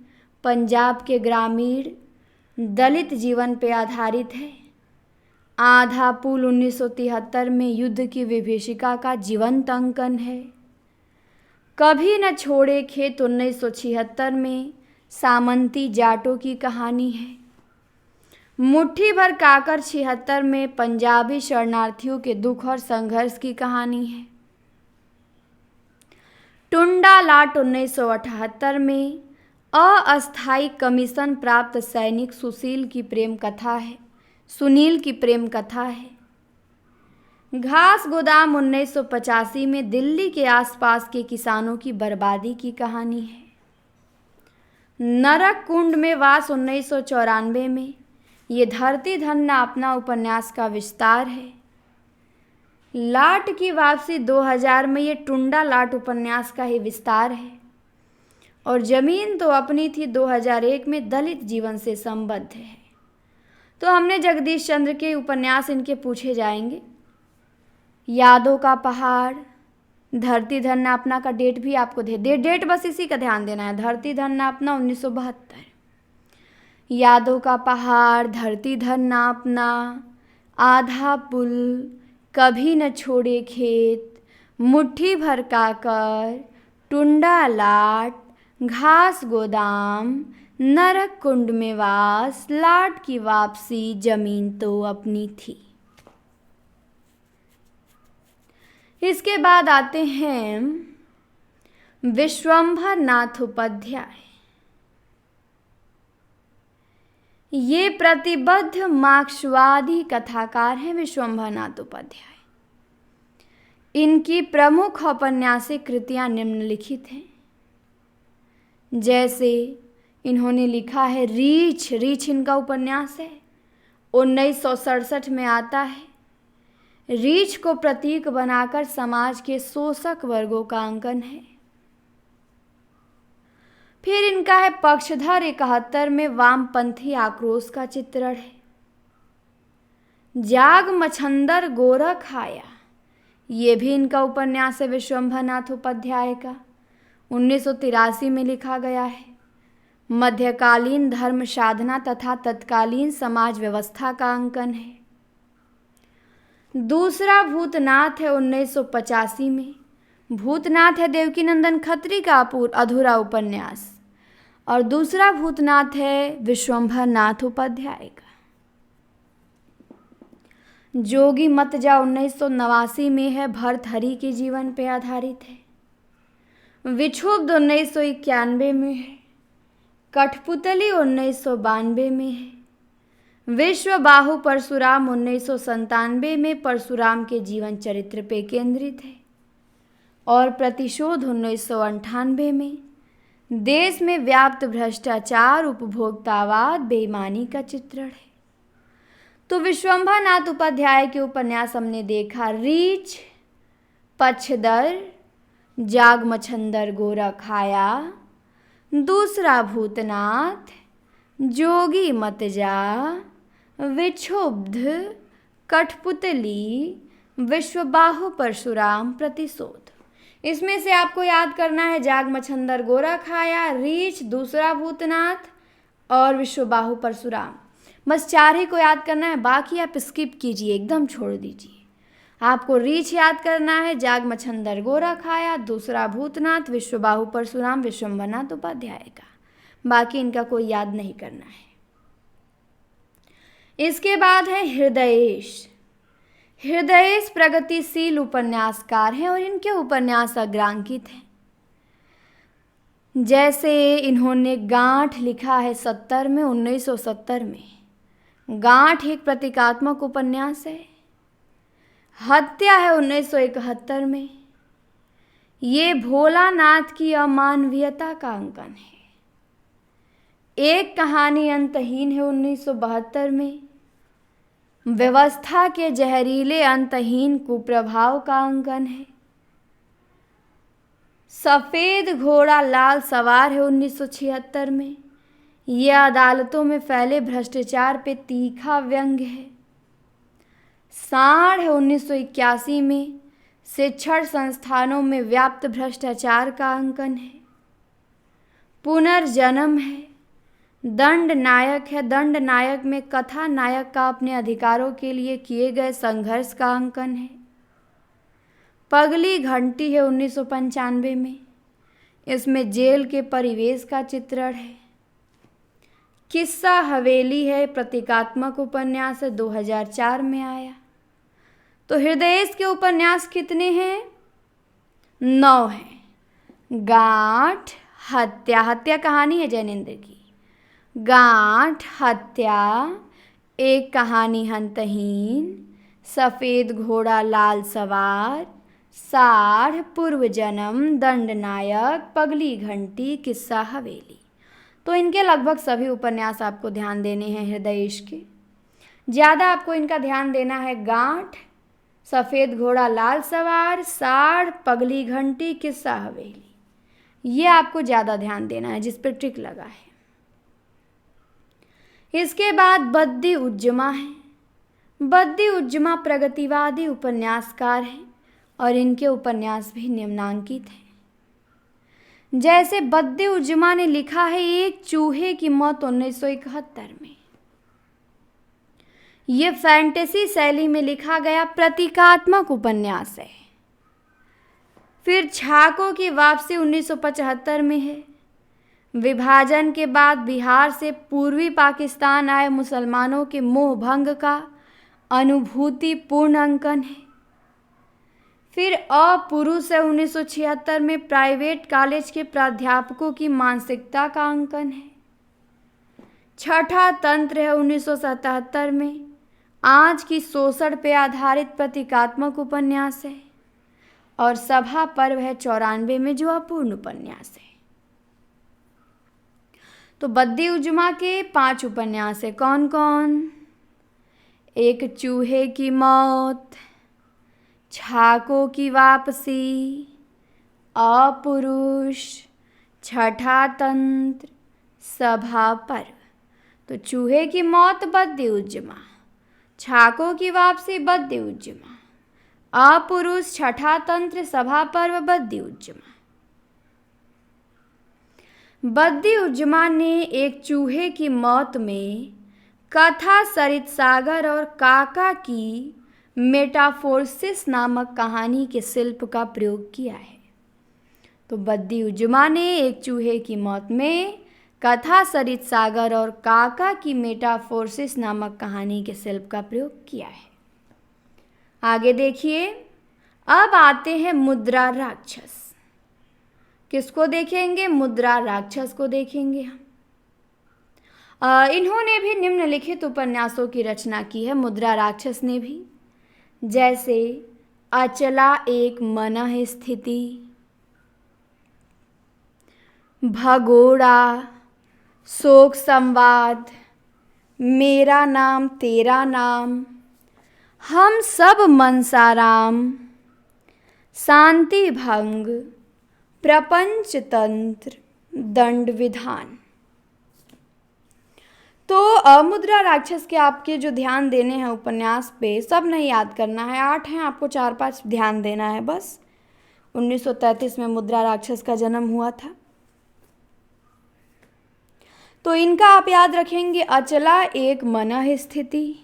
पंजाब के ग्रामीण, दलित जीवन पे आधारित है, आधा पुल 1973 में युद्ध की विभीषिका का जीवंत अंकन है, कभी न छोड़े खेत 1976 में सामंती जाटों की कहानी है, मुट्ठी भर काकर 76 में पंजाबी शरणार्थियों के दुख और संघर्ष की कहानी है, टुंडा लाट 1978 में अस्थायी कमीशन प्राप्त सैनिक सुनील की प्रेम कथा है, घास गोदाम 1985 में दिल्ली के आसपास के किसानों की बर्बादी की कहानी है, नरक कुंड में वास 1994 में ये धरती धरना अपना उपन्यास का विस्तार है, लाट की वापसी 2000 में ये टुंडा लाट उपन्यास का ही विस्तार है, और जमीन तो अपनी थी 2001 में दलित जीवन से संबद्ध है। तो हमने जगदीश चंद्र के उपन्यास इनके पूछे जाएंगे। यादों का पहाड़, धरती धरना अपना का डेट भी आपको डेट बस इसी का ध्यान देना है, धरती धरना अपना 1972, यादों का पहाड़, धरती धरना अपना, आधा पुल, कभी न छोड़े खेत, मुट्ठी भर काकर, टुंडा लाट, घास गोदाम, नरक कुंड में वास, लाट की वापसी, जमीन तो अपनी थी। इसके बाद आते हैं विश्वंभर नाथ उपाध्याय। ये प्रतिबद्ध मार्क्सवादी कथाकार हैं विश्वंभर नाथ उपाध्याय। इनकी प्रमुख औपन्यासिक कृतियां निम्नलिखित हैं, जैसे इन्होंने लिखा है रीछ इनका उपन्यास है, 1967 में आता है। रीछ को प्रतीक बनाकर समाज के शोषक वर्गों का अंकन है। फिर इनका है पक्षधर 71 में वामपंथी आक्रोश का चित्रण है। जाग मछंदर गोरख आया, ये भी इनका उपन्यास है विश्वंभर नाथ उपाध्याय का, 1983 में लिखा गया है। मध्यकालीन धर्म साधना तथा तत्कालीन समाज व्यवस्था का अंकन है। दूसरा भूतनाथ है 1985 में। भूतनाथ है देवकीनंदन खत्री का अधूरा उपन्यास, और दूसरा भूतनाथ है विश्वंभर नाथ उपाध्याय का। जोगी मत जा 1989 में है, भर्तहरि के जीवन पर आधारित है। विक्षुब्ध 1991 में है। कठपुतली 1992 में है। विश्व बाहु परशुराम 1997 में परशुराम के जीवन चरित्र पे केंद्रित है, और प्रतिशोध 1998 में देश में व्याप्त भ्रष्टाचार, उपभोक्तावाद, बेईमानी का चित्रण है। तो विश्वंभर नाथ उपाध्याय के उपन्यास हमने देखा रीछ, पक्षधर, जाग मछंदर गोरख आया, दूसरा भूतनाथ, जोगी मत जा, विक्षुब्ध, कठपुतली, विश्वबाहु परशुराम, प्रतिशोध। इसमें से आपको याद करना है जाग मछंदर गोरख आया, रीछ, दूसरा भूतनाथ और विश्वबाहु परशुराम। बस 4 ही को याद करना है, बाकी आप स्किप कीजिए, एकदम छोड़ दीजिए। आपको रीछ याद करना है, जाग मछंदर गोरख आया, दूसरा भूतनाथ, विश्वबाहु परशुराम, विश्वंभर नाथ उपाध्याय का। बाकी इनका कोई याद नहीं करना है। इसके बाद है हृदयेश। हृदयेश प्रगतिशील उपन्यासकार हैं और इनके उपन्यास अग्रांकित हैं। जैसे इन्होंने गांठ लिखा है 1970 में। गांठ एक प्रतीकात्मक उपन्यास है। हत्या है 1971 में। ये भोलानाथ की अमानवीयता का अंकन है। एक कहानी अंतहीन है 1972 में। व्यवस्था के जहरीले अंतहीन कुप्रभाव का अंकन है। सफ़ेद घोड़ा लाल सवार है 1976 में। यह अदालतों में फैले भ्रष्टाचार पे तीखा व्यंग्य है। साढ़ है 1981 में शिक्षण संस्थानों में व्याप्त भ्रष्टाचार का अंकन है। पुनर्जन्म है। दंड नायक है। दंड नायक में कथा नायक का अपने अधिकारों के लिए किए गए संघर्ष का अंकन है। पगली घंटी है 1995 में, इसमें जेल के परिवेश का चित्रण है। किस्सा हवेली है, प्रतीकात्मक उपन्यास है, 2004 में आया। तो हृदयेश के उपन्यास कितने हैं? 9 हैं। गांठ, हत्या, हत्या कहानी है जैनेन्द्र की। गांठ, हत्या, एक कहानी अंतहीन, सफ़ेद घोड़ा लाल सवार, साढ़, पूर्व जन्म, दंड नायक, पगली घंटी, किस्सा हवेली। तो इनके लगभग सभी उपन्यास आपको ध्यान देने हैं हृदयेश के। ज़्यादा आपको इनका ध्यान देना है गांठ, सफ़ेद घोड़ा लाल सवार, साढ़, पगली घंटी, किस्सा हवेली। ये आपको ज़्यादा ध्यान देना है, जिस पर ट्रिक लगा है। इसके बाद बद्दी उज्जमा है। बद्दी उज्जमा प्रगतिवादी उपन्यासकार हैं और इनके उपन्यास भी निम्नांकित हैं। जैसे बद्दी उज्जमा ने लिखा है एक चूहे की मौत 1971 में। ये फैंटेसी शैली में लिखा गया प्रतीकात्मक उपन्यास है। फिर छाकों की वापसी 1975 में है। विभाजन के बाद बिहार से पूर्वी पाकिस्तान आए मुसलमानों के मोह भंग का अनुभूतिपूर्ण अंकन है। फिर अपुरुष है 1976 में, प्राइवेट कॉलेज के प्राध्यापकों की मानसिकता का अंकन है। छठा तंत्र है 1977 में, आज की शोषण पे आधारित प्रतीकात्मक उपन्यास है। और सभा पर्व है 94 में, जो अपूर्ण उपन्यास है। तो बद्दी उज्जमा के 5 उपन्यास है। कौन कौन? एक चूहे की मौत, छाकों की वापसी, अपुरुष, छठा तंत्र, सभा पर्व। तो चूहे की मौत बद्दी उज्जमा, छाकों की वापसी बद्दी उज्जमा, अपुरुष, छठा तंत्र, सभा पर्व बद्दी उज्जमा। बद्दी उज्जमा ने एक चूहे की मौत में कथा सरित सागर और काका की मेटाफोर्सिस नामक कहानी के शिल्प का प्रयोग किया है। तो बद्दी उज्जमा ने एक चूहे की मौत में कथा सरित सागर और काका की मेटाफोर्सिस नामक कहानी के शिल्प का प्रयोग किया है। आगे देखिए, अब आते हैं मुद्रा राक्षस। किसको देखेंगे? मुद्रा राक्षस को देखेंगे हम। इन्होंने भी निम्नलिखित उपन्यासों की रचना की है, मुद्रा राक्षस ने भी। जैसे अचला एक मनः स्थिति, भगोड़ा, शोक संवाद, मेरा नाम तेरा नाम, हम सब मनसाराम, शांति भंग, प्रपंच तंत्र, दंड विधान। तो मुद्रा राक्षस के आपके जो ध्यान देने हैं उपन्यास पे, सब नहीं याद करना है, 8 हैं, आपको 4-5 ध्यान देना है बस। 1933 में मुद्रा राक्षस का जन्म हुआ था। तो इनका आप याद रखेंगे अचला एक मनः स्थिति।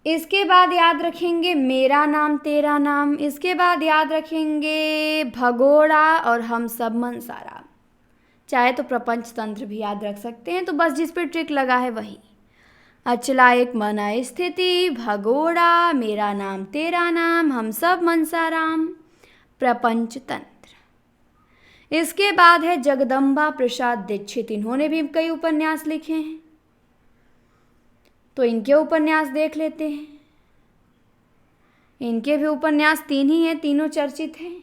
इसके बाद याद रखेंगे मेरा नाम तेरा नाम। इसके बाद याद रखेंगे भगोड़ा और हम सब मनसाराम। चाहे तो प्रपंच तंत्र भी याद रख सकते हैं, तो बस जिस पर ट्रिक लगा है वही। अचला एक मनः स्थिति, भगोड़ा, मेरा नाम तेरा नाम, हम सब मनसाराम, प्रपंच तंत्र। इसके बाद है जगदम्बा प्रसाद दीक्षित। इन्होंने भी कई उपन्यास लिखे हैं, तो इनके उपन्यास देख लेते हैं। इनके भी उपन्यास 3 ही हैं, तीनों चर्चित हैं।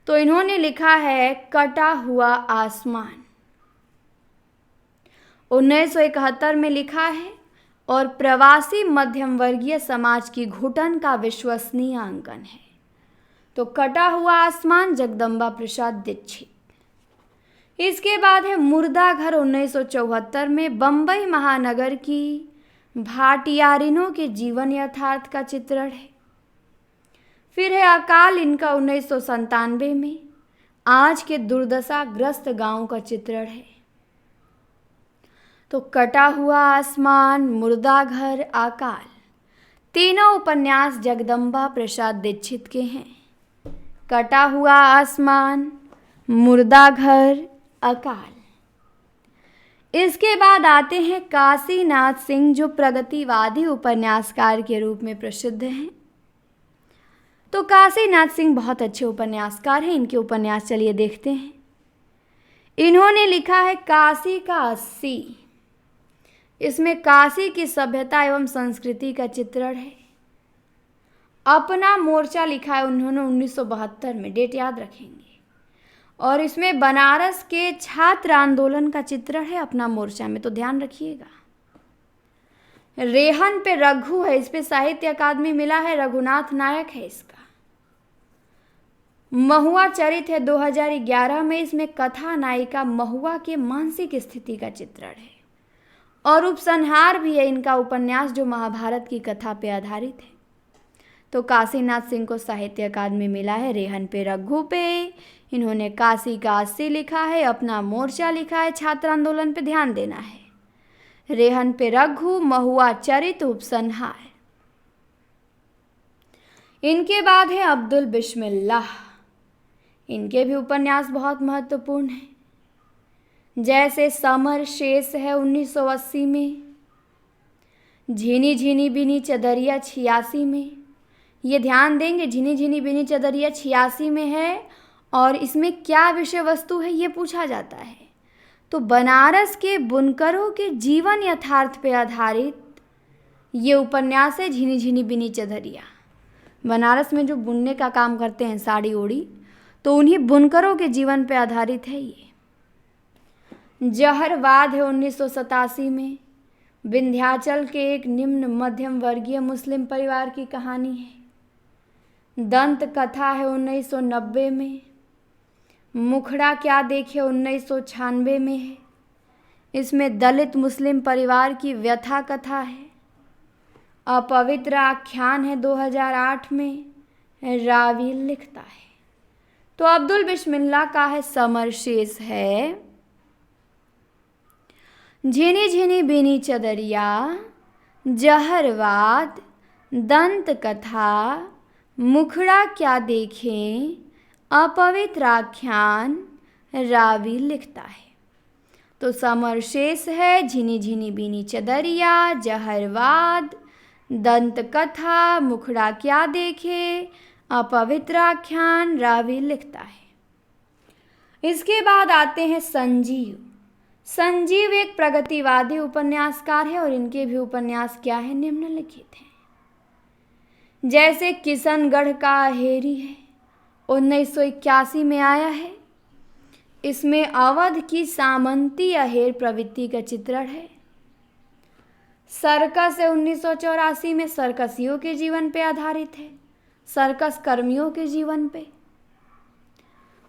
तो इन्होंने लिखा है कटा हुआ आसमान, 1971 में लिखा है, और प्रवासी मध्यम वर्गीय समाज की घुटन का विश्वसनीय अंकन है। तो कटा हुआ आसमान, जगदम्बा प्रसाद दीक्षित। इसके बाद है मुर्दा घर, 1974 में बम्बई महानगर की भाटियारिनों के जीवन यथार्थ का चित्रण है। फिर है अकाल, इनका 1997 में आज के दुर्दशाग्रस्त गांव का चित्रण है। तो कटा हुआ आसमान, मुर्दा घर, अकाल, तीनों उपन्यास जगदम्बा प्रसाद दीक्षित के हैं। कटा हुआ आसमान, मुर्दा घर, अकाल। इसके बाद आते हैं काशीनाथ सिंह, जो प्रगतिवादी उपन्यासकार के रूप में प्रसिद्ध हैं। तो काशीनाथ सिंह बहुत अच्छे उपन्यासकार हैं। इनके उपन्यास चलिए देखते हैं। इन्होंने लिखा है काशी का 80। इसमें काशी की सभ्यता एवं संस्कृति का चित्रण है। अपना मोर्चा लिखा है उन्होंने 1972 में, डेट याद रखेंगे। और इसमें बनारस के छात्र आंदोलन का चित्रण है अपना मोर्चा में, तो ध्यान रखिएगा। रेहन पे रघु है, इस पे साहित्य अकादमी मिला है, रघुनाथ नायक है इसका। महुआ चरित है 2011 में, इसमें कथा नायिका महुआ के मानसिक स्थिति का चित्रण है। और उपसंहार भी है इनका उपन्यास, जो महाभारत की कथा पे आधारित है। तो काशीनाथ सिंह को साहित्य अकादमी मिला है रेहन पे रघु पे। इन्होंने काशी का 80 लिखा है, अपना मोर्चा लिखा है, छात्र आंदोलन पे ध्यान देना है। रेहन पे रघु, महुआ चरित, उपसंहार। इनके बाद है अब्दुल बिस्मिल्लाह। इनके भी उपन्यास बहुत महत्वपूर्ण हैं। जैसे समर शेष है 1980 में, झीनी झीनी बिनी चदरिया 86 में। ये ध्यान देंगे, झीनी झीनी बिनी चदरिया 86 में है। और इसमें क्या विषय वस्तु है ये पूछा जाता है। तो बनारस के बुनकरों के जीवन यथार्थ पे आधारित ये उपन्यास है झीनी झीनी बिनी चदरिया। बनारस में जो बुनने का काम करते हैं साड़ी ओड़ी, तो उन्हीं बुनकरों के जीवन पे आधारित है ये। जहरवाद है 1987 में। विंध्याचल के एक निम्न मध्यम वर्गीय मुस्लिम परिवार की कहानी है। दंत कथा है 1990 में। मुखड़ा क्या देखे 1996 में है। इसमें दलित मुस्लिम परिवार की व्यथा कथा है। अपवित्र आख्यान है 2008 में, रावी लिखता है। तो अब्दुल बिस्मिल्लाह का है समर शेष है। झिनी झिनी बिनी चदरिया, जहरवाद, दंत कथा, मुखड़ा क्या देखें, अपवित्र आख्यान, रावी लिखता है। तो समर शेष है झिनी झिनी बिनी चदरिया, जहरवाद, दंत कथा, मुखड़ा क्या देखे, अपवित्र आख्यान, रावी लिखता है। इसके बाद आते हैं संजीव। संजीव एक प्रगतिवादी उपन्यासकार है और इनके भी उपन्यास क्या है, निम्नलिखित हैं। जैसे किशनगढ़ का अहेरी है, 1981 में आया है। इसमें अवध की सामंती अहेर प्रवृत्ति का चित्रण है। सर्कस है 1984 में, सर्कसियों के जीवन पे आधारित है, सर्कस कर्मियों के जीवन पे।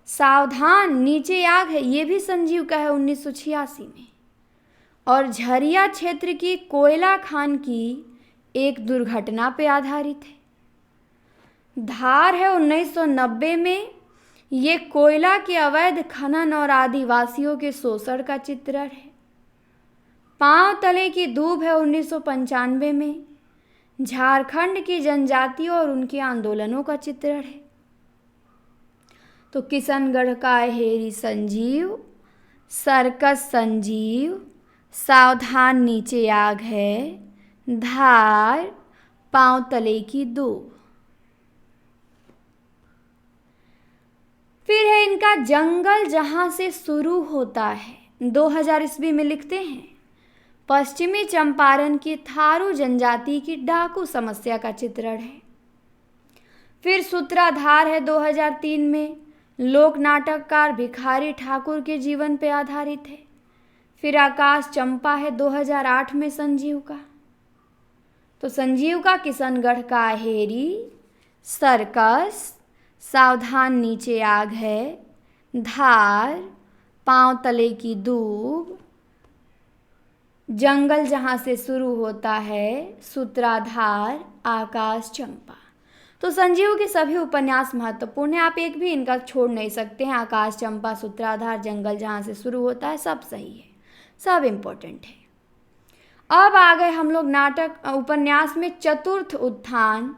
सावधान नीचे आग है, ये भी संजीव का है 1986 में। और झरिया क्षेत्र की कोयला खान की एक दुर्घटना पे आधारित है। धार है 1990 में। ये कोयला के अवैध खनन और आदिवासियों के शोषण का चित्रण है। पांव तले की दूब है 1995 में। झारखंड की जनजातियों और उनके आंदोलनों का चित्रण है। तो किशनगढ़ का अहेरी संजीव, सर्कस संजीव, सावधान नीचे आग है, धार, पांव तले की दूब। फिर है इनका जंगल जहां से शुरू होता है, 2000 ईस्वी में लिखते हैं। पश्चिमी चंपारण की थारू जनजाति की डाकू समस्या का चित्रण है। फिर सूत्राधार है 2003 में, लोक नाटककार भिखारी ठाकुर के जीवन पर आधारित है। फिर आकाश चंपा है 2008 में संजीव का। तो संजीव का किशनगढ़ का अहेरी, सर्कस, सावधान नीचे आग है, धार, पांव तले की दूब, जंगल जहाँ से शुरू होता है, सूत्रधार, आकाश चंपा। तो संजीव के सभी उपन्यास महत्वपूर्ण हैं, आप एक भी इनका छोड़ नहीं सकते हैं। आकाश चंपा, सूत्रधार, जंगल जहाँ से शुरू होता है, सब सही है, सब इम्पोर्टेंट है। अब आ गए हम लोग नाटक उपन्यास में चतुर्थ उत्थान,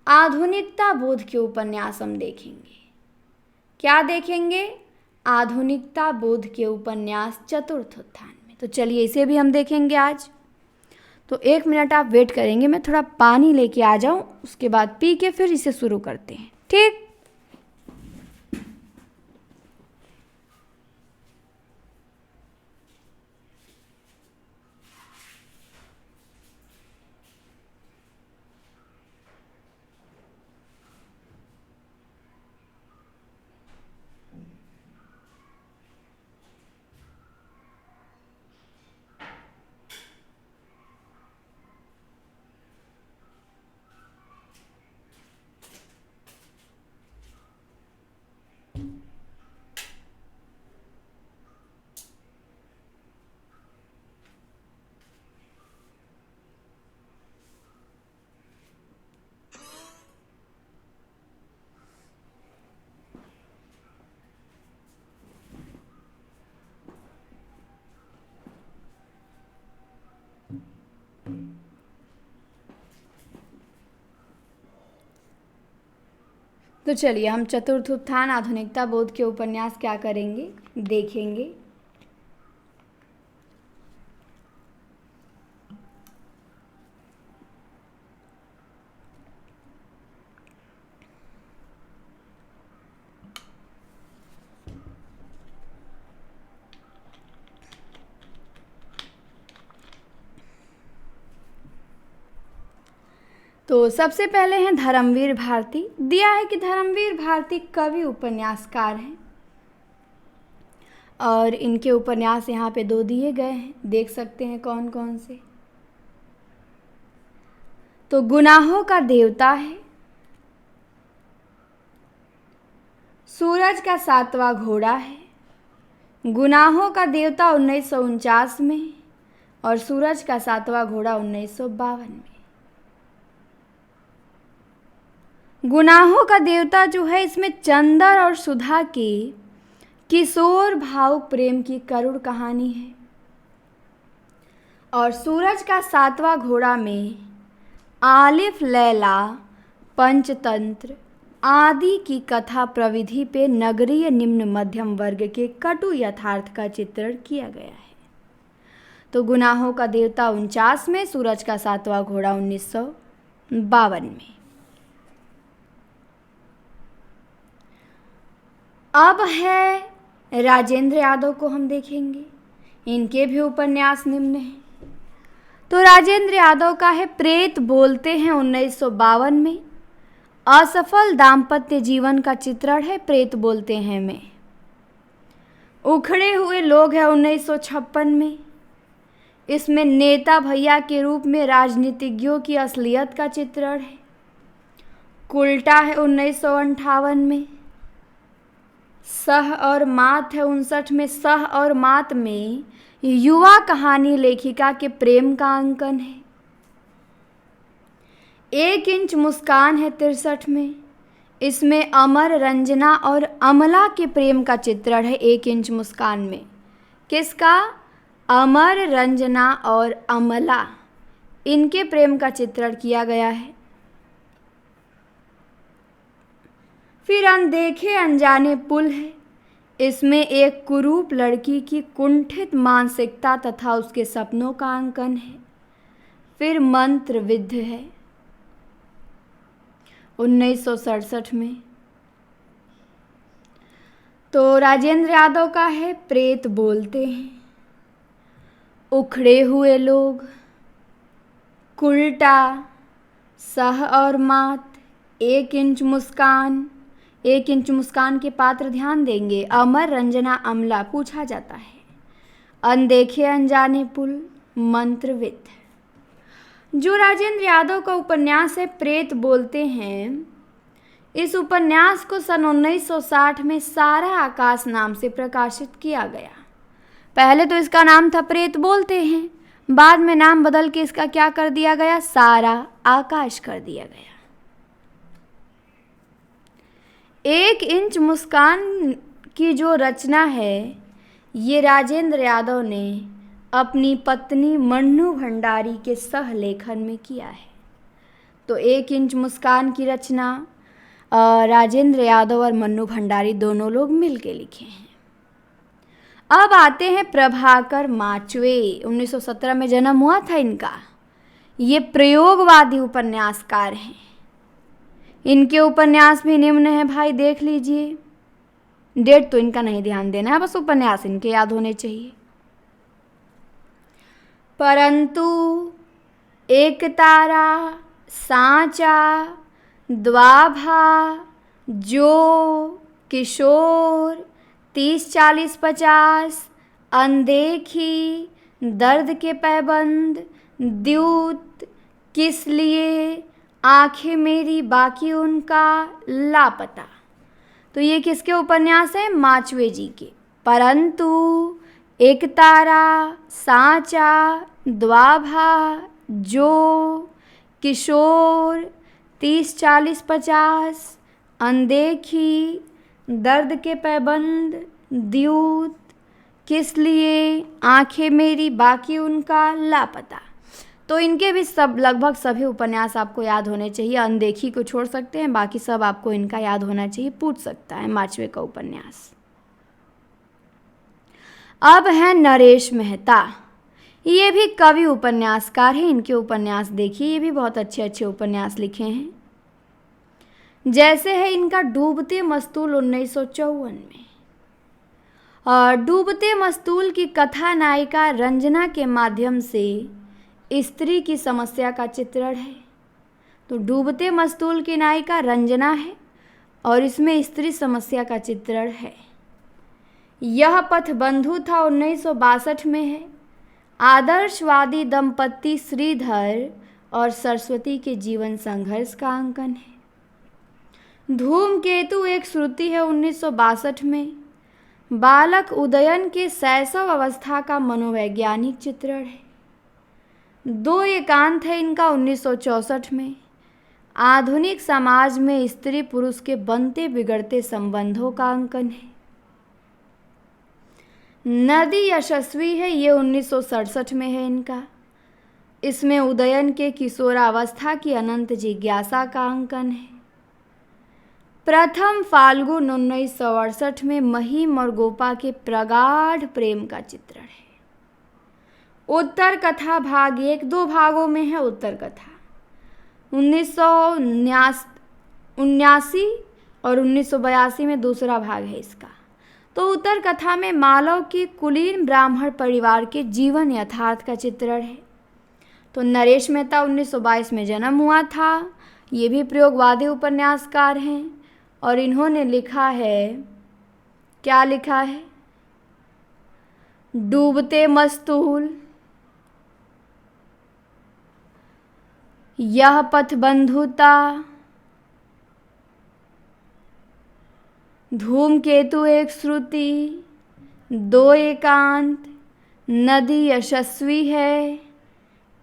आधुनिकता बोध के उपन्यास हम देखेंगे। क्या देखेंगे? आधुनिकता बोध के उपन्यास चतुर्थ उत्थान में। तो चलिए इसे भी हम देखेंगे आज। तो 1 मिनट आप वेट करेंगे, मैं थोड़ा पानी लेके आ जाऊं, उसके बाद पी के फिर इसे शुरू करते हैं, ठीक? तो चलिए हम चतुर्थ उत्थान, आधुनिकता बोध के उपन्यास क्या करेंगे, देखेंगे। तो सबसे पहले हैं धर्मवीर भारती। दिया है कि धर्मवीर भारती कवि उपन्यासकार हैं और इनके उपन्यास यहाँ पे 2 दिए गए हैं, देख सकते हैं कौन कौन से। तो गुनाहों का देवता है, सूरज का 7वां घोड़ा है। गुनाहों का देवता 1949 में और सूरज का 7वां घोड़ा 1952 में। गुनाहों का देवता जो है, इसमें चंदर और सुधा की किशोर भावुक प्रेम की करुण कहानी है। और सूरज का 7वां घोड़ा में आलिफ लैला, पंचतंत्र आदि की कथा प्रविधि पे नगरीय निम्न मध्यम वर्ग के कटु यथार्थ का चित्रण किया गया है। तो गुनाहों का देवता 49 में, सूरज का 7वां घोड़ा 1952 में। अब है राजेंद्र यादव को हम देखेंगे, इनके भी उपन्यास निम्न हैं। तो राजेंद्र यादव का है प्रेत बोलते हैं 1952 में। असफल दाम्पत्य जीवन का चित्रण है प्रेत बोलते हैं में। उखड़े हुए लोग है 1956 में। इसमें नेता भैया के रूप में राजनीतिज्ञों की असलियत का चित्रण है। कुल्टा है 1958 में। सह और मात है 59 में। सह और मात में युवा कहानी लेखिका के प्रेम का अंकन है। 1 इंच मुस्कान है 63 में। इसमें अमर, रंजना और अमला के प्रेम का चित्रण है 1 इंच मुस्कान में। किसका? अमर, रंजना और अमला, इनके प्रेम का चित्रण किया गया है। फिर अनदेखे अनजाने पुल है। इसमें एक कुरूप लड़की की कुंठित मानसिकता तथा उसके सपनों का अंकन है। फिर मंत्र विद्ध है 1967 में। तो राजेंद्र यादव का है प्रेत बोलते हैं, उखड़े हुए लोग, कुल्टा, सह और मात, 1 इंच मुस्कान। 1 इंच मुस्कान के पात्र ध्यान देंगे, अमर, रंजना, अमला पूछा जाता है। अनदेखे अनजाने पुल, मंत्रविद। जो राजेंद्र यादव का उपन्यास है प्रेत बोलते हैं, इस उपन्यास को सन 1960 में सारा आकाश नाम से प्रकाशित किया गया। पहले तो इसका नाम था प्रेत बोलते हैं, बाद में नाम बदल के इसका क्या कर दिया गया, सारा आकाश कर दिया गया। 1 इंच मुस्कान की जो रचना है ये राजेंद्र यादव ने अपनी पत्नी मन्नू भंडारी के सह लेखन में किया है। तो 1 इंच मुस्कान की रचना राजेंद्र यादव और मन्नू भंडारी दोनों लोग मिल के लिखे हैं। अब आते हैं प्रभाकर माचवे। 1917 में जन्म हुआ था इनका। ये प्रयोगवादी उपन्यासकार हैं। इनके उपन्यास भी निम्न है भाई, देख लीजिए। डेट तो इनका नहीं ध्यान देना है, बस उपन्यास इनके याद होने चाहिए। परंतु, एक तारा, सांचा, द्वाभा, जो, किशोर, 30-40-50, अनदेखी, दर्द के पैबंद, द्यूत, किस लिए, आंखें मेरी बाकी उनका, लापता। तो ये किसके उपन्यास हैं, माचवे जी के। परंतु, एक तारा, सांचा, द्वाभा, जो, किशोर, 30-40-50, अनदेखी, दर्द के पैबंद, द्यूत, किस लिए, आंखें मेरी बाकी उनका, लापता। तो इनके भी सब लगभग सभी उपन्यास आपको याद होने चाहिए। अनदेखी को छोड़ सकते हैं, बाकी सब आपको इनका याद होना चाहिए, पूछ सकता है माचवे का उपन्यास। अब है नरेश मेहता। ये भी कवि उपन्यासकार हैं। इनके उपन्यास देखिए, ये भी बहुत अच्छे अच्छे उपन्यास लिखे हैं। जैसे है इनका डूबते मस्तूल 1954 में। और डूबते मस्तूल की कथा नायिका रंजना के माध्यम से स्त्री की समस्या का चित्रण है। तो डूबते मस्तूल की नायिका रंजना है और इसमें स्त्री समस्या का चित्रण है। यह पथ बंधु था 1962 में है। आदर्शवादी दंपति श्रीधर और सरस्वती के जीवन संघर्ष का अंकन है। धूमकेतु एक श्रुति है 1962 में। बालक उदयन के शैशव अवस्था का मनोवैज्ञानिक चित्रण है। 2 एकांत है इनका 1964 में। आधुनिक समाज में स्त्री पुरुष के बनते बिगड़ते संबंधों का अंकन है। नदी यशस्वी है, ये 1967 में है इनका। इसमें उदयन के किशोरावस्था की अनंत जिज्ञासा का अंकन है। प्रथम फाल्गुन 1968 में महिम और गोपा के प्रगाढ़ प्रेम का चित्रण है। उत्तर कथा भाग 1 2 भागों में है। उत्तर कथा 1979 और 1982 में दूसरा भाग है इसका। तो उत्तर कथा में मालव के कुलीन ब्राह्मण परिवार के जीवन यथार्थ का चित्रण है। तो नरेश मेहता 1922 में जन्म हुआ था। ये भी प्रयोगवादी उपन्यासकार हैं और इन्होंने लिखा है, क्या लिखा है, डूबते मस्तूल, यह पथ बंधुता, धूमकेतु एक श्रुति, 2 एकांत, नदी यशस्वी है,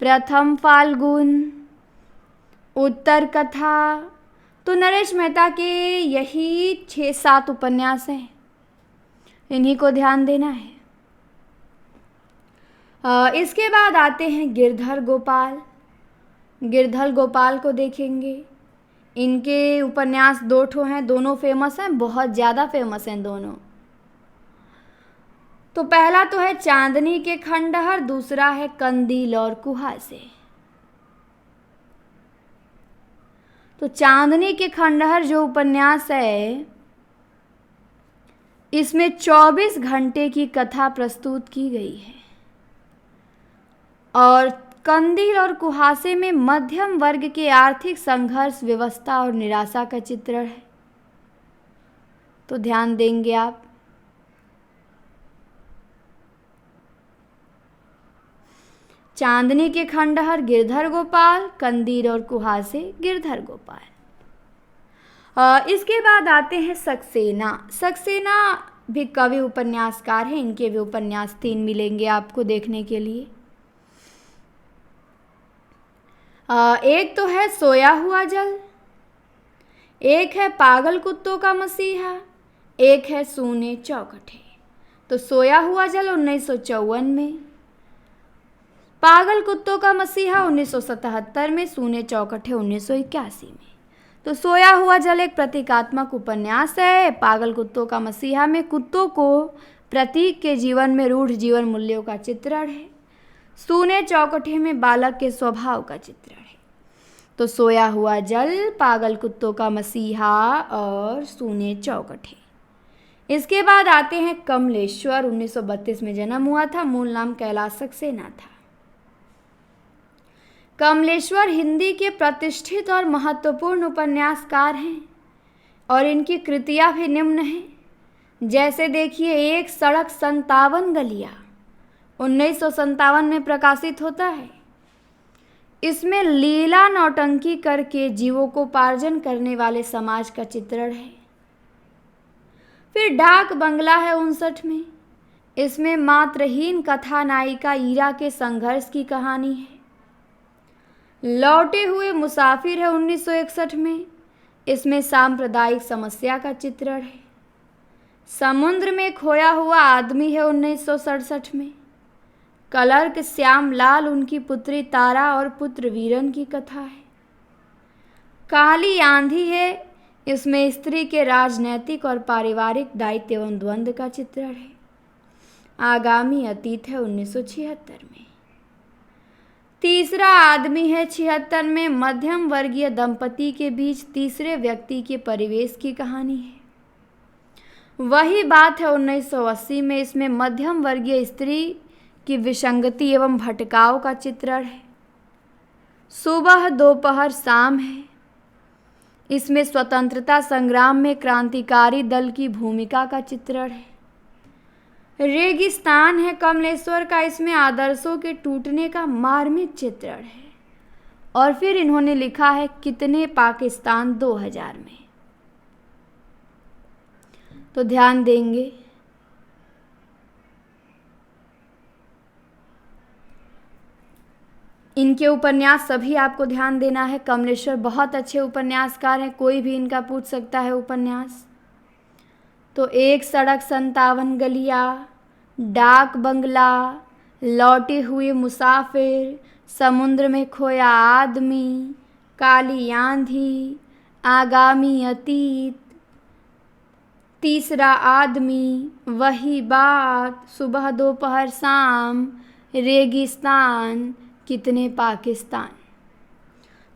प्रथम फाल्गुन, उत्तर कथा। तो नरेश मेहता के यही 6-7 उपन्यास हैं, इन्हीं को ध्यान देना है। इसके बाद आते हैं गिरधर गोपाल। गिरधर गोपाल को देखेंगे। इनके उपन्यास 2 ठो हैं, दोनों फेमस हैं, बहुत ज़्यादा फेमस हैं दोनों। तो पहला तो है चांदनी के खंडहर, दूसरा है कंदील और कुहासे। तो चांदनी के खंडहर जो उपन्यास है, इसमें 24 घंटे की कथा प्रस्तुत की गई है। और कंदील और कुहासे में मध्यम वर्ग के आर्थिक संघर्ष, व्यवस्था और निराशा का चित्रण है। तो ध्यान देंगे आप। चांदनी के खंडहर गिरधर गोपाल, कंदील और कुहासे गिरधर गोपाल। इसके बाद आते हैं सक्सेना। सक्सेना भी कवि उपन्यासकार हैं। इनके भी उपन्यास 3 मिलेंगे आपको देखने के लिए। एक तो है सोया हुआ जल, एक है पागल कुत्तों का मसीहा, एक है सूने चौखटे। तो सोया हुआ जल 1954 में, पागल कुत्तों का मसीहा 1977 में, सूने चौखटे 1981 में। तो सोया हुआ जल एक प्रतीकात्मक उपन्यास है। पागल कुत्तों का मसीहा में कुत्तों को प्रतीक के जीवन में रूढ़ जीवन मूल्यों का चित्रण है। सूने चौखटे में बालक के स्वभाव का चित्रण है। तो सोया हुआ जल, पागल कुत्तों का मसीहा और सूने चौखटे। इसके बाद आते हैं कमलेश्वर। 1932 में जन्म हुआ था, मूल नाम कैलाश सक्सेना था। कमलेश्वर हिंदी के प्रतिष्ठित और महत्वपूर्ण उपन्यासकार हैं और इनकी कृतियाँ भी निम्न हैं। जैसे देखिए, एक सड़क 57 गलियाँ 1957 में प्रकाशित होता है। इसमें लीला नौटंकी करके जीवोपार्जन करने वाले समाज का चित्रण है। फिर डाक बंगला है 59 में। इसमें मात्रहीन कथानायिका ईरा के संघर्ष की कहानी है। लौटे हुए मुसाफिर है 1961 में। इसमें सांप्रदायिक समस्या का चित्रण है। समुद्र में खोया हुआ आदमी है 1967 में। कलर्क श्यामलाल, उनकी पुत्री तारा और पुत्र वीरन की कथा है। काली आंधी है। इसमें स्त्री के राजनैतिक और पारिवारिक दायित्व एवं द्वंद्व का चित्रण है। आगामी अतीत है 1976 में। तीसरा आदमी है 76 में। मध्यम वर्गीय दंपति के बीच तीसरे व्यक्ति के परिवेश की कहानी है। वही बात है 1980 में। इसमें मध्यम वर्गीय स्त्री की विसंगति एवं भटकाव का चित्रण है। सुबह दोपहर शाम है। इसमें स्वतंत्रता संग्राम में क्रांतिकारी दल की भूमिका का चित्रण है। रेगिस्तान है कमलेश्वर का। इसमें आदर्शों के टूटने का मार्मिक चित्रण है। और फिर इन्होंने लिखा है कितने पाकिस्तान 2000 में। तो ध्यान देंगे। इनके उपन्यास सभी आपको ध्यान देना है। कमलेश्वर बहुत अच्छे उपन्यासकार हैं, कोई भी इनका पूछ सकता है उपन्यास। तो एक सड़क 57 गलियाँ, डाक बंगला, लौटे हुए मुसाफिर, समुद्र में खोया आदमी, काली आंधी, आगामी अतीत, तीसरा आदमी, वही बात, सुबह दोपहर शाम, रेगिस्तान, कितने पाकिस्तान।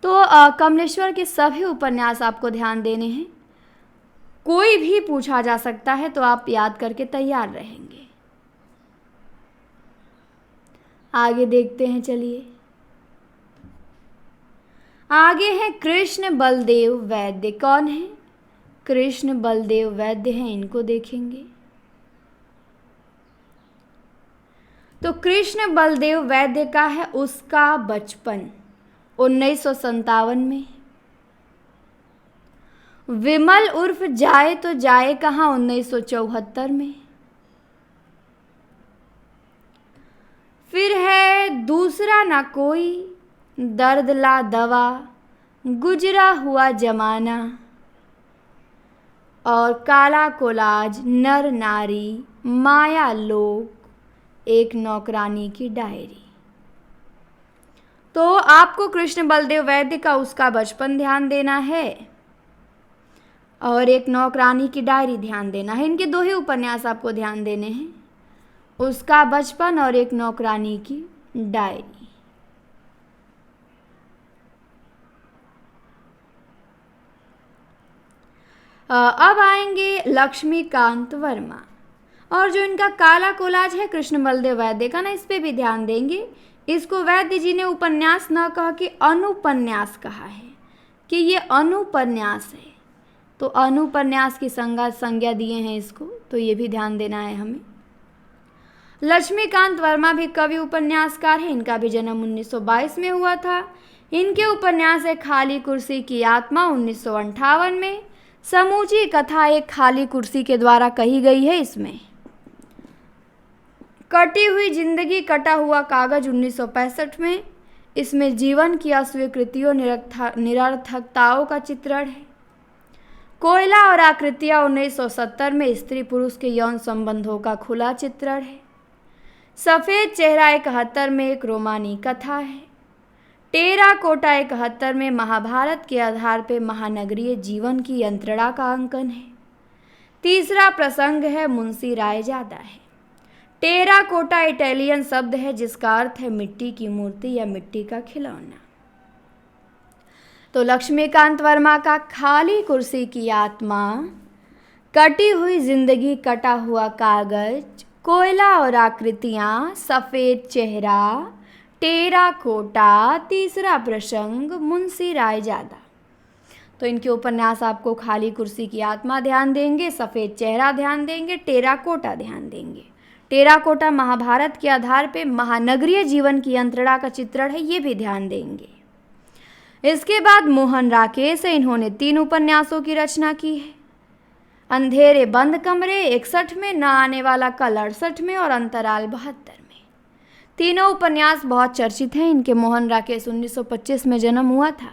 तो कमलेश्वर के सभी उपन्यास आपको ध्यान देने हैं। कोई भी पूछा जा सकता है तो आप याद करके तैयार रहेंगे। आगे देखते हैं, चलिए। आगे है कृष्ण बलदेव वैद्य। कौन है? कृष्ण बलदेव वैद्य हैं, इनको देखेंगे। तो कृष्ण बलदेव वैद्य का है उसका बचपन 1957 में। विमल उर्फ जाए तो जाए कहाँ 1974 में। फिर है दूसरा ना कोई, दर्द ला दवा, गुजरा हुआ जमाना, और काला कोलाज, नर नारी, माया लोक, एक नौकरानी की डायरी। तो आपको कृष्ण बलदेव वैद्य का उसका बचपन ध्यान देना है और एक नौकरानी की डायरी ध्यान देना है। इनके दो ही उपन्यास आपको ध्यान देने हैं, उसका बचपन और एक नौकरानी की डायरी। अब आएंगे लक्ष्मीकांत वर्मा। और जो इनका काला कोलाज है कृष्ण बलदेव वैद्य का ना, इस पे भी ध्यान देंगे। इसको वैद्य जी ने उपन्यास न कह के अनुपन्यास कहा है कि ये अनुपन्यास है। तो अनुपन्यास की संज्ञा दिए हैं इसको, तो ये भी ध्यान देना है हमें। लक्ष्मीकांत वर्मा भी कवि उपन्यासकार हैं। इनका भी जन्म 1922 में हुआ था। इनके उपन्यास है खाली कुर्सी की आत्मा 1958 में। समूची कथा एक खाली कुर्सी के द्वारा कही गई है इसमें। कटी हुई जिंदगी, कटा हुआ कागज 1965 में। इसमें जीवन की अस्वीकृतियों निरर्थकताओं का चित्रण है। कोयला और आकृतियाँ 1970 में स्त्री पुरुष के यौन संबंधों का खुला चित्रण है। सफ़ेद चेहरा 71 में एक रोमानी कथा है। टेराकोटा 71 में महाभारत के आधार पर महानगरीय जीवन की यंत्रणा का अंकन है। तीसरा प्रसंग है मुंशी रायजादा है। टेराकोटा इटालियन शब्द है जिसका अर्थ है मिट्टी की मूर्ति या मिट्टी का खिलौना। तो लक्ष्मीकांत वर्मा का खाली कुर्सी की आत्मा, कटी हुई जिंदगी, कटा हुआ कागज, कोयला और आकृतियाँ, सफ़ेद चेहरा, टेराकोटा, तीसरा प्रसंग मुंशी रायजादा। तो इनके उपन्यास आपको खाली कुर्सी की आत्मा ध्यान देंगे, सफ़ेद चेहरा ध्यान देंगे, टेराकोटा ध्यान देंगे। टेराकोटा महाभारत के आधार पे महानगरीय जीवन की यंत्रणा का चित्रण है, ये भी ध्यान देंगे। इसके बाद मोहन राकेश है, इन्होंने 3 उपन्यासों की रचना की है। अंधेरे बंद कमरे 61 में, न आने वाला कल 68 में और अंतराल 72 में। तीनों उपन्यास बहुत चर्चित हैं। इनके मोहन राकेश 1925 में जन्म हुआ था।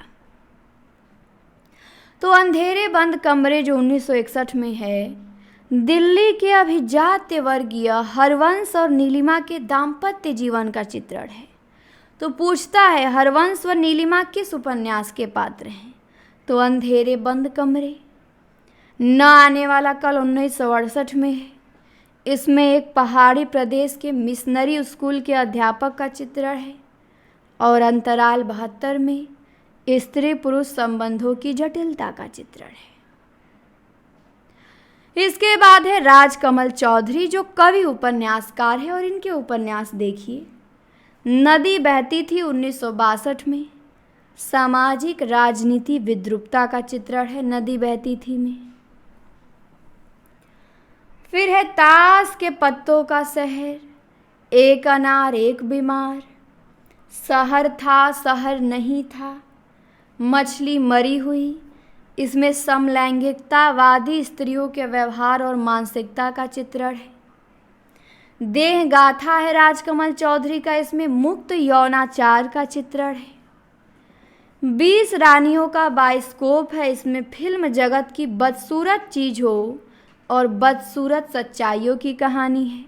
तो अंधेरे बंद कमरे जो 1961 में है, दिल्ली के अभिजात्य वर्गीय हरवंश और नीलिमा के दाम्पत्य जीवन का चित्रण है। तो पूछता है हरवंश व नीलिमा किस उपन्यास के पात्र हैं? तो अंधेरे बंद कमरे। न आने वाला कल 1968 में है। इसमें एक पहाड़ी प्रदेश के मिशनरी स्कूल के अध्यापक का चित्रण है। और अंतराल 72 में स्त्री पुरुष संबंधों की जटिलता का चित्रण है। इसके बाद है राजकमल चौधरी जो कवि उपन्यासकार है और इनके उपन्यास देखिए। नदी बहती थी 1962 में, सामाजिक राजनीति विद्रूपता का चित्रण है नदी बहती थी में। फिर है ताश के पत्तों का शहर, एक अनार एक बीमार, शहर था शहर नहीं था, मछली मरी हुई। इसमें समलैंगिकतावादी स्त्रियों के व्यवहार और मानसिकता का चित्रण है। देह गाथा है राजकमल चौधरी का, इसमें मुक्त यौनाचार का चित्रण है। 20 रानियों का बाइस्कोप है, इसमें फिल्म जगत की बदसूरत चीज़ों और बदसूरत सच्चाइयों की कहानी है।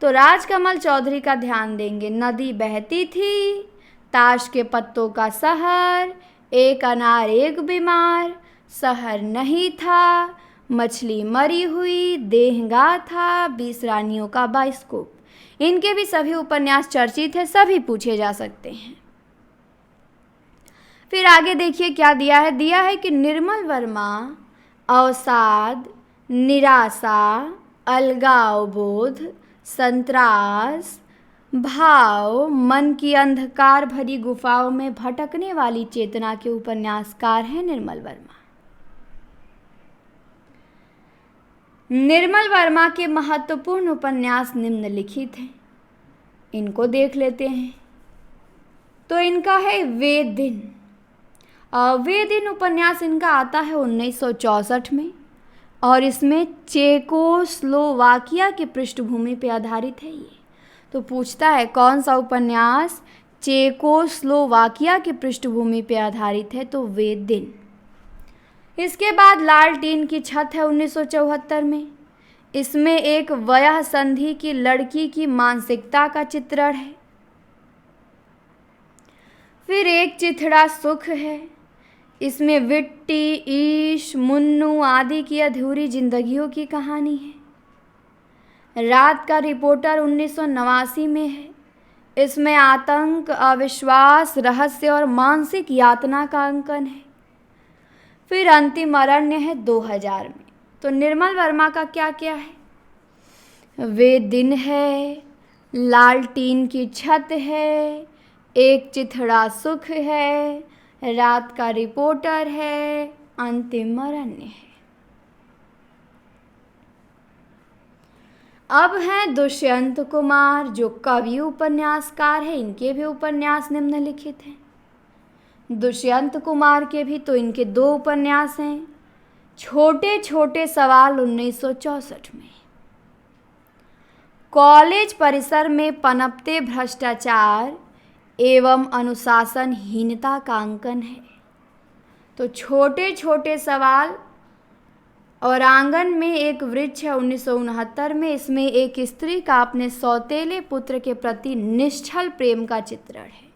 तो राजकमल चौधरी का ध्यान देंगे। नदी बहती थी, ताश के पत्तों का शहर, एक अनार एक बीमार, शहर नहीं था, मछली मरी हुई, देहगा था, 20 रानियों का बाइस्कोप। इनके भी सभी उपन्यास चर्चित है, सभी पूछे जा सकते हैं। फिर आगे देखिए क्या दिया है। दिया है कि निर्मल वर्मा अवसाद, निराशा, अलगावबोध, संत्रास, भाव, मन की अंधकार भरी गुफाओं में भटकने वाली चेतना के उपन्यासकार हैं निर्मल वर्मा। निर्मल वर्मा के महत्वपूर्ण उपन्यास निम्नलिखित हैं, इनको देख लेते हैं। तो इनका है वे दिन। वे दिन उपन्यास इनका आता है 1964 में और इसमें चेकोस्लोवाकिया की पृष्ठभूमि पर आधारित है ये। तो पूछता है कौन सा उपन्यास चेकोस्लोवाकिया की पृष्ठभूमि पर आधारित है? तो वे दिन। इसके बाद लाल टीन की छत है 1974 में। इसमें एक वयः संधि की लड़की की मानसिकता का चित्रण है। फिर एक चिथड़ा सुख है, इसमें विट्टी, ईश, मुन्नू आदि की अधूरी जिंदगियों की कहानी है। रात का रिपोर्टर 1989 में है। इसमें आतंक, अविश्वास, रहस्य और मानसिक यातना का अंकन है। फिर अंतिम अरण्य है 2000 में। तो निर्मल वर्मा का क्या क्या है? वे दिन है, लाल टीन की छत है, एक चिथड़ा सुख है, रात का रिपोर्टर है, अंतिम अरण्य है। अब हैं दुष्यंत कुमार जो कवि उपन्यासकार हैं। इनके भी उपन्यास निम्नलिखित हैं। दुष्यंत कुमार के भी तो इनके 2 उपन्यास हैं। छोटे छोटे सवाल 1964 में, कॉलेज परिसर में पनपते भ्रष्टाचार एवं अनुशासनहीनता का अंकन है। तो छोटे छोटे सवाल और आंगन में एक वृक्ष है 1969 में। इसमें एक स्त्री का अपने सौतेले पुत्र के प्रति निश्छल प्रेम का चित्रण है।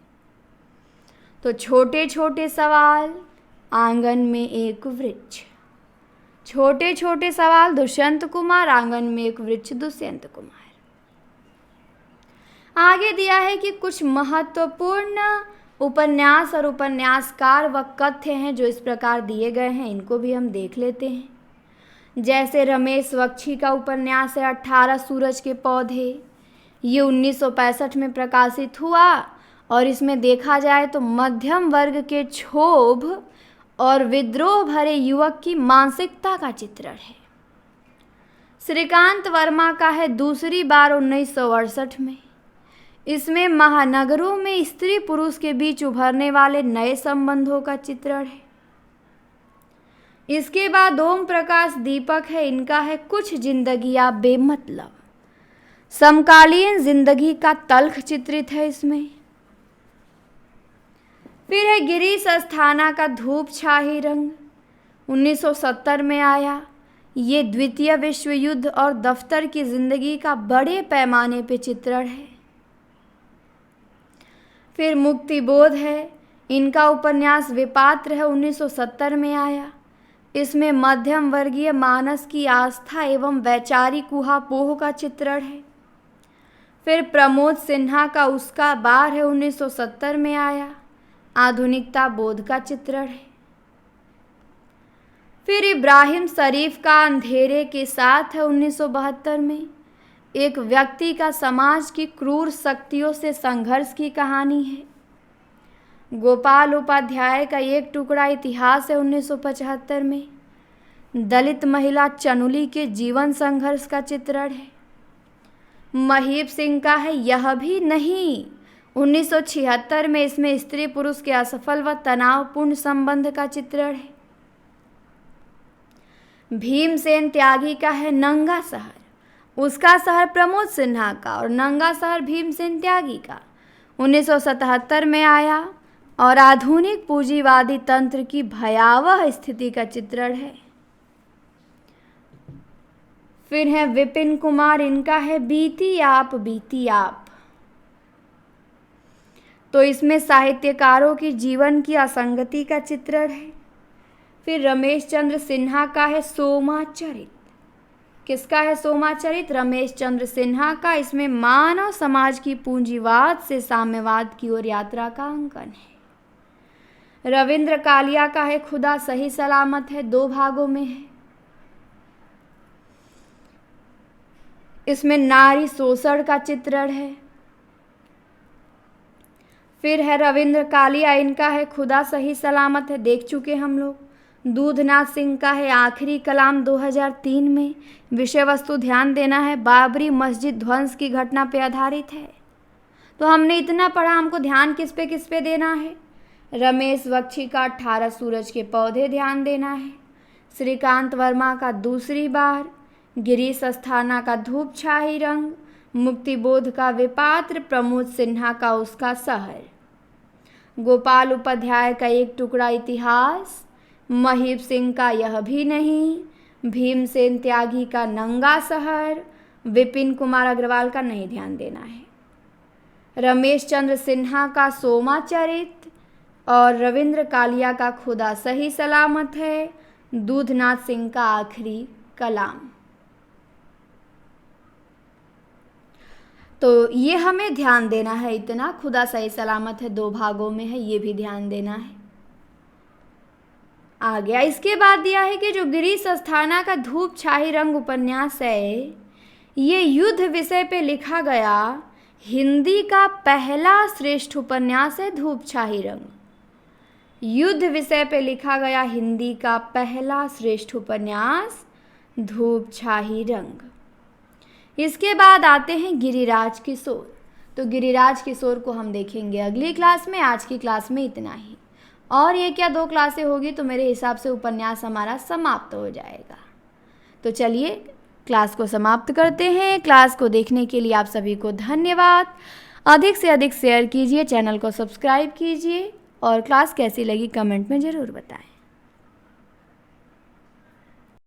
तो छोटे छोटे सवाल, आंगन में एक वृक्ष। छोटे छोटे सवाल दुष्यंत कुमार, आंगन में एक वृक्ष दुष्यंत कुमार। आगे दिया है कि कुछ महत्वपूर्ण उपन्यास और उपन्यासकार व कथ्य हैं जो इस प्रकार दिए गए हैं, इनको भी हम देख लेते हैं। जैसे रमेश बख्शी का उपन्यास है 18 सूरज के पौधे। ये 1965 में प्रकाशित हुआ और इसमें देखा जाए तो मध्यम वर्ग के क्षोभ और विद्रोह भरे युवक की मानसिकता का चित्रण है। श्रीकांत वर्मा का है दूसरी बार 1968 में। इसमें महानगरों में स्त्री पुरुष के बीच उभरने वाले नए संबंधों का चित्रण है। इसके बाद ओम प्रकाश दीपक है, इनका है कुछ जिंदगियां बेमतलब। समकालीन जिंदगी का तल्ख चित्रित है इसमें। फिर है गिरीश अस्थाना का धूप छाही रंग, 1970 में आया। ये द्वितीय विश्व युद्ध और दफ्तर की जिंदगी का बड़े पैमाने पे चित्रण है। फिर मुक्तिबोध है, इनका उपन्यास विपात्र है, 1970 में आया। इसमें मध्यम वर्गीय मानस की आस्था एवं वैचारिक ऊहापोह का चित्रण है। फिर प्रमोद सिन्हा का उसका बार है, 1970 में आया। आधुनिकता बोध का चित्रण है। फिर इब्राहिम शरीफ का अंधेरे के साथ है, 1972 में। एक व्यक्ति का समाज की क्रूर शक्तियों से संघर्ष की कहानी है। गोपाल उपाध्याय का एक टुकड़ा इतिहास है, 1975 में। दलित महिला चनुली के जीवन संघर्ष का चित्रण है। महीप सिंह का है यह भी नहीं, 1976 में। इसमें स्त्री पुरुष के असफल व तनावपूर्ण संबंध का चित्रण है। भीमसेन त्यागी का है नंगा शहर, उसका शहर प्रमोद सिन्हा का और नंगा शहर भीमसेन त्यागी का, 1977 में आया और आधुनिक पूंजीवादी तंत्र की भयावह स्थिति का चित्रण है। फिर है विपिन कुमार, इनका है बीती आप बीती आप। तो इसमें साहित्यकारों की जीवन की असंगति का चित्रण है। फिर रमेश चंद्र सिन्हा का है सोमाचरित। किसका है सोमाचरित? रमेश चंद्र सिन्हा का। इसमें मानव समाज की पूंजीवाद से साम्यवाद की ओर यात्रा का अंकन है। रविंद्र कालिया का है खुदा सही सलामत है, 2 भागों में है। इसमें नारी शोषण का चित्रण है। फिर है रविंद्र कालिया, इनका है खुदा सही सलामत है, देख चुके हम लोग। दूधनाथ सिंह का है आखिरी कलाम, 2003 में। विषय वस्तु ध्यान देना है, बाबरी मस्जिद ध्वंस की घटना पे आधारित है। तो हमने इतना पढ़ा, हमको ध्यान किस पे देना है? रमेश बख्शी का 18 सूरज के पौधे ध्यान देना है। श्रीकांत वर्मा का दूसरी बार, गिरीश अस्थाना का धूप छाही रंग, मुक्तिबोध का विपात्र, प्रमोद सिन्हा का उसका शहर, गोपाल उपाध्याय का एक टुकड़ा इतिहास, महीप सिंह का यह भी नहीं, भीमसेन त्यागी का नंगा शहर, विपिन कुमार अग्रवाल का नहीं ध्यान देना है, रमेश चंद्र सिन्हा का सोमाचरित और रविंद्र कालिया का खुदा सही सलामत है, दूधनाथ सिंह का आखिरी कलाम। तो ये हमें ध्यान देना है, इतना खुदा सही सलामत है 2 भागों में है, ये भी ध्यान देना है। आ गया। इसके बाद दिया है कि जो गिरीश अस्थाना का धूप छाही रंग उपन्यास है, ये युद्ध विषय पे लिखा गया हिंदी का पहला श्रेष्ठ उपन्यास है धूप छाही रंग। युद्ध विषय पे लिखा गया हिंदी का पहला श्रेष्ठ उपन्यास धूप छाही रंग। इसके बाद आते हैं गिरिराज किशोर। तो गिरिराज किशोर को हम देखेंगे अगली क्लास में। आज की क्लास में इतना ही, और ये क्या 2 क्लासें होगी तो मेरे हिसाब से उपन्यास हमारा समाप्त हो जाएगा। तो चलिए क्लास को समाप्त करते हैं। क्लास को देखने के लिए आप सभी को धन्यवाद। अधिक से अधिक शेयर कीजिए, चैनल को सब्सक्राइब कीजिए और क्लास कैसी लगी कमेंट में ज़रूर बताएं।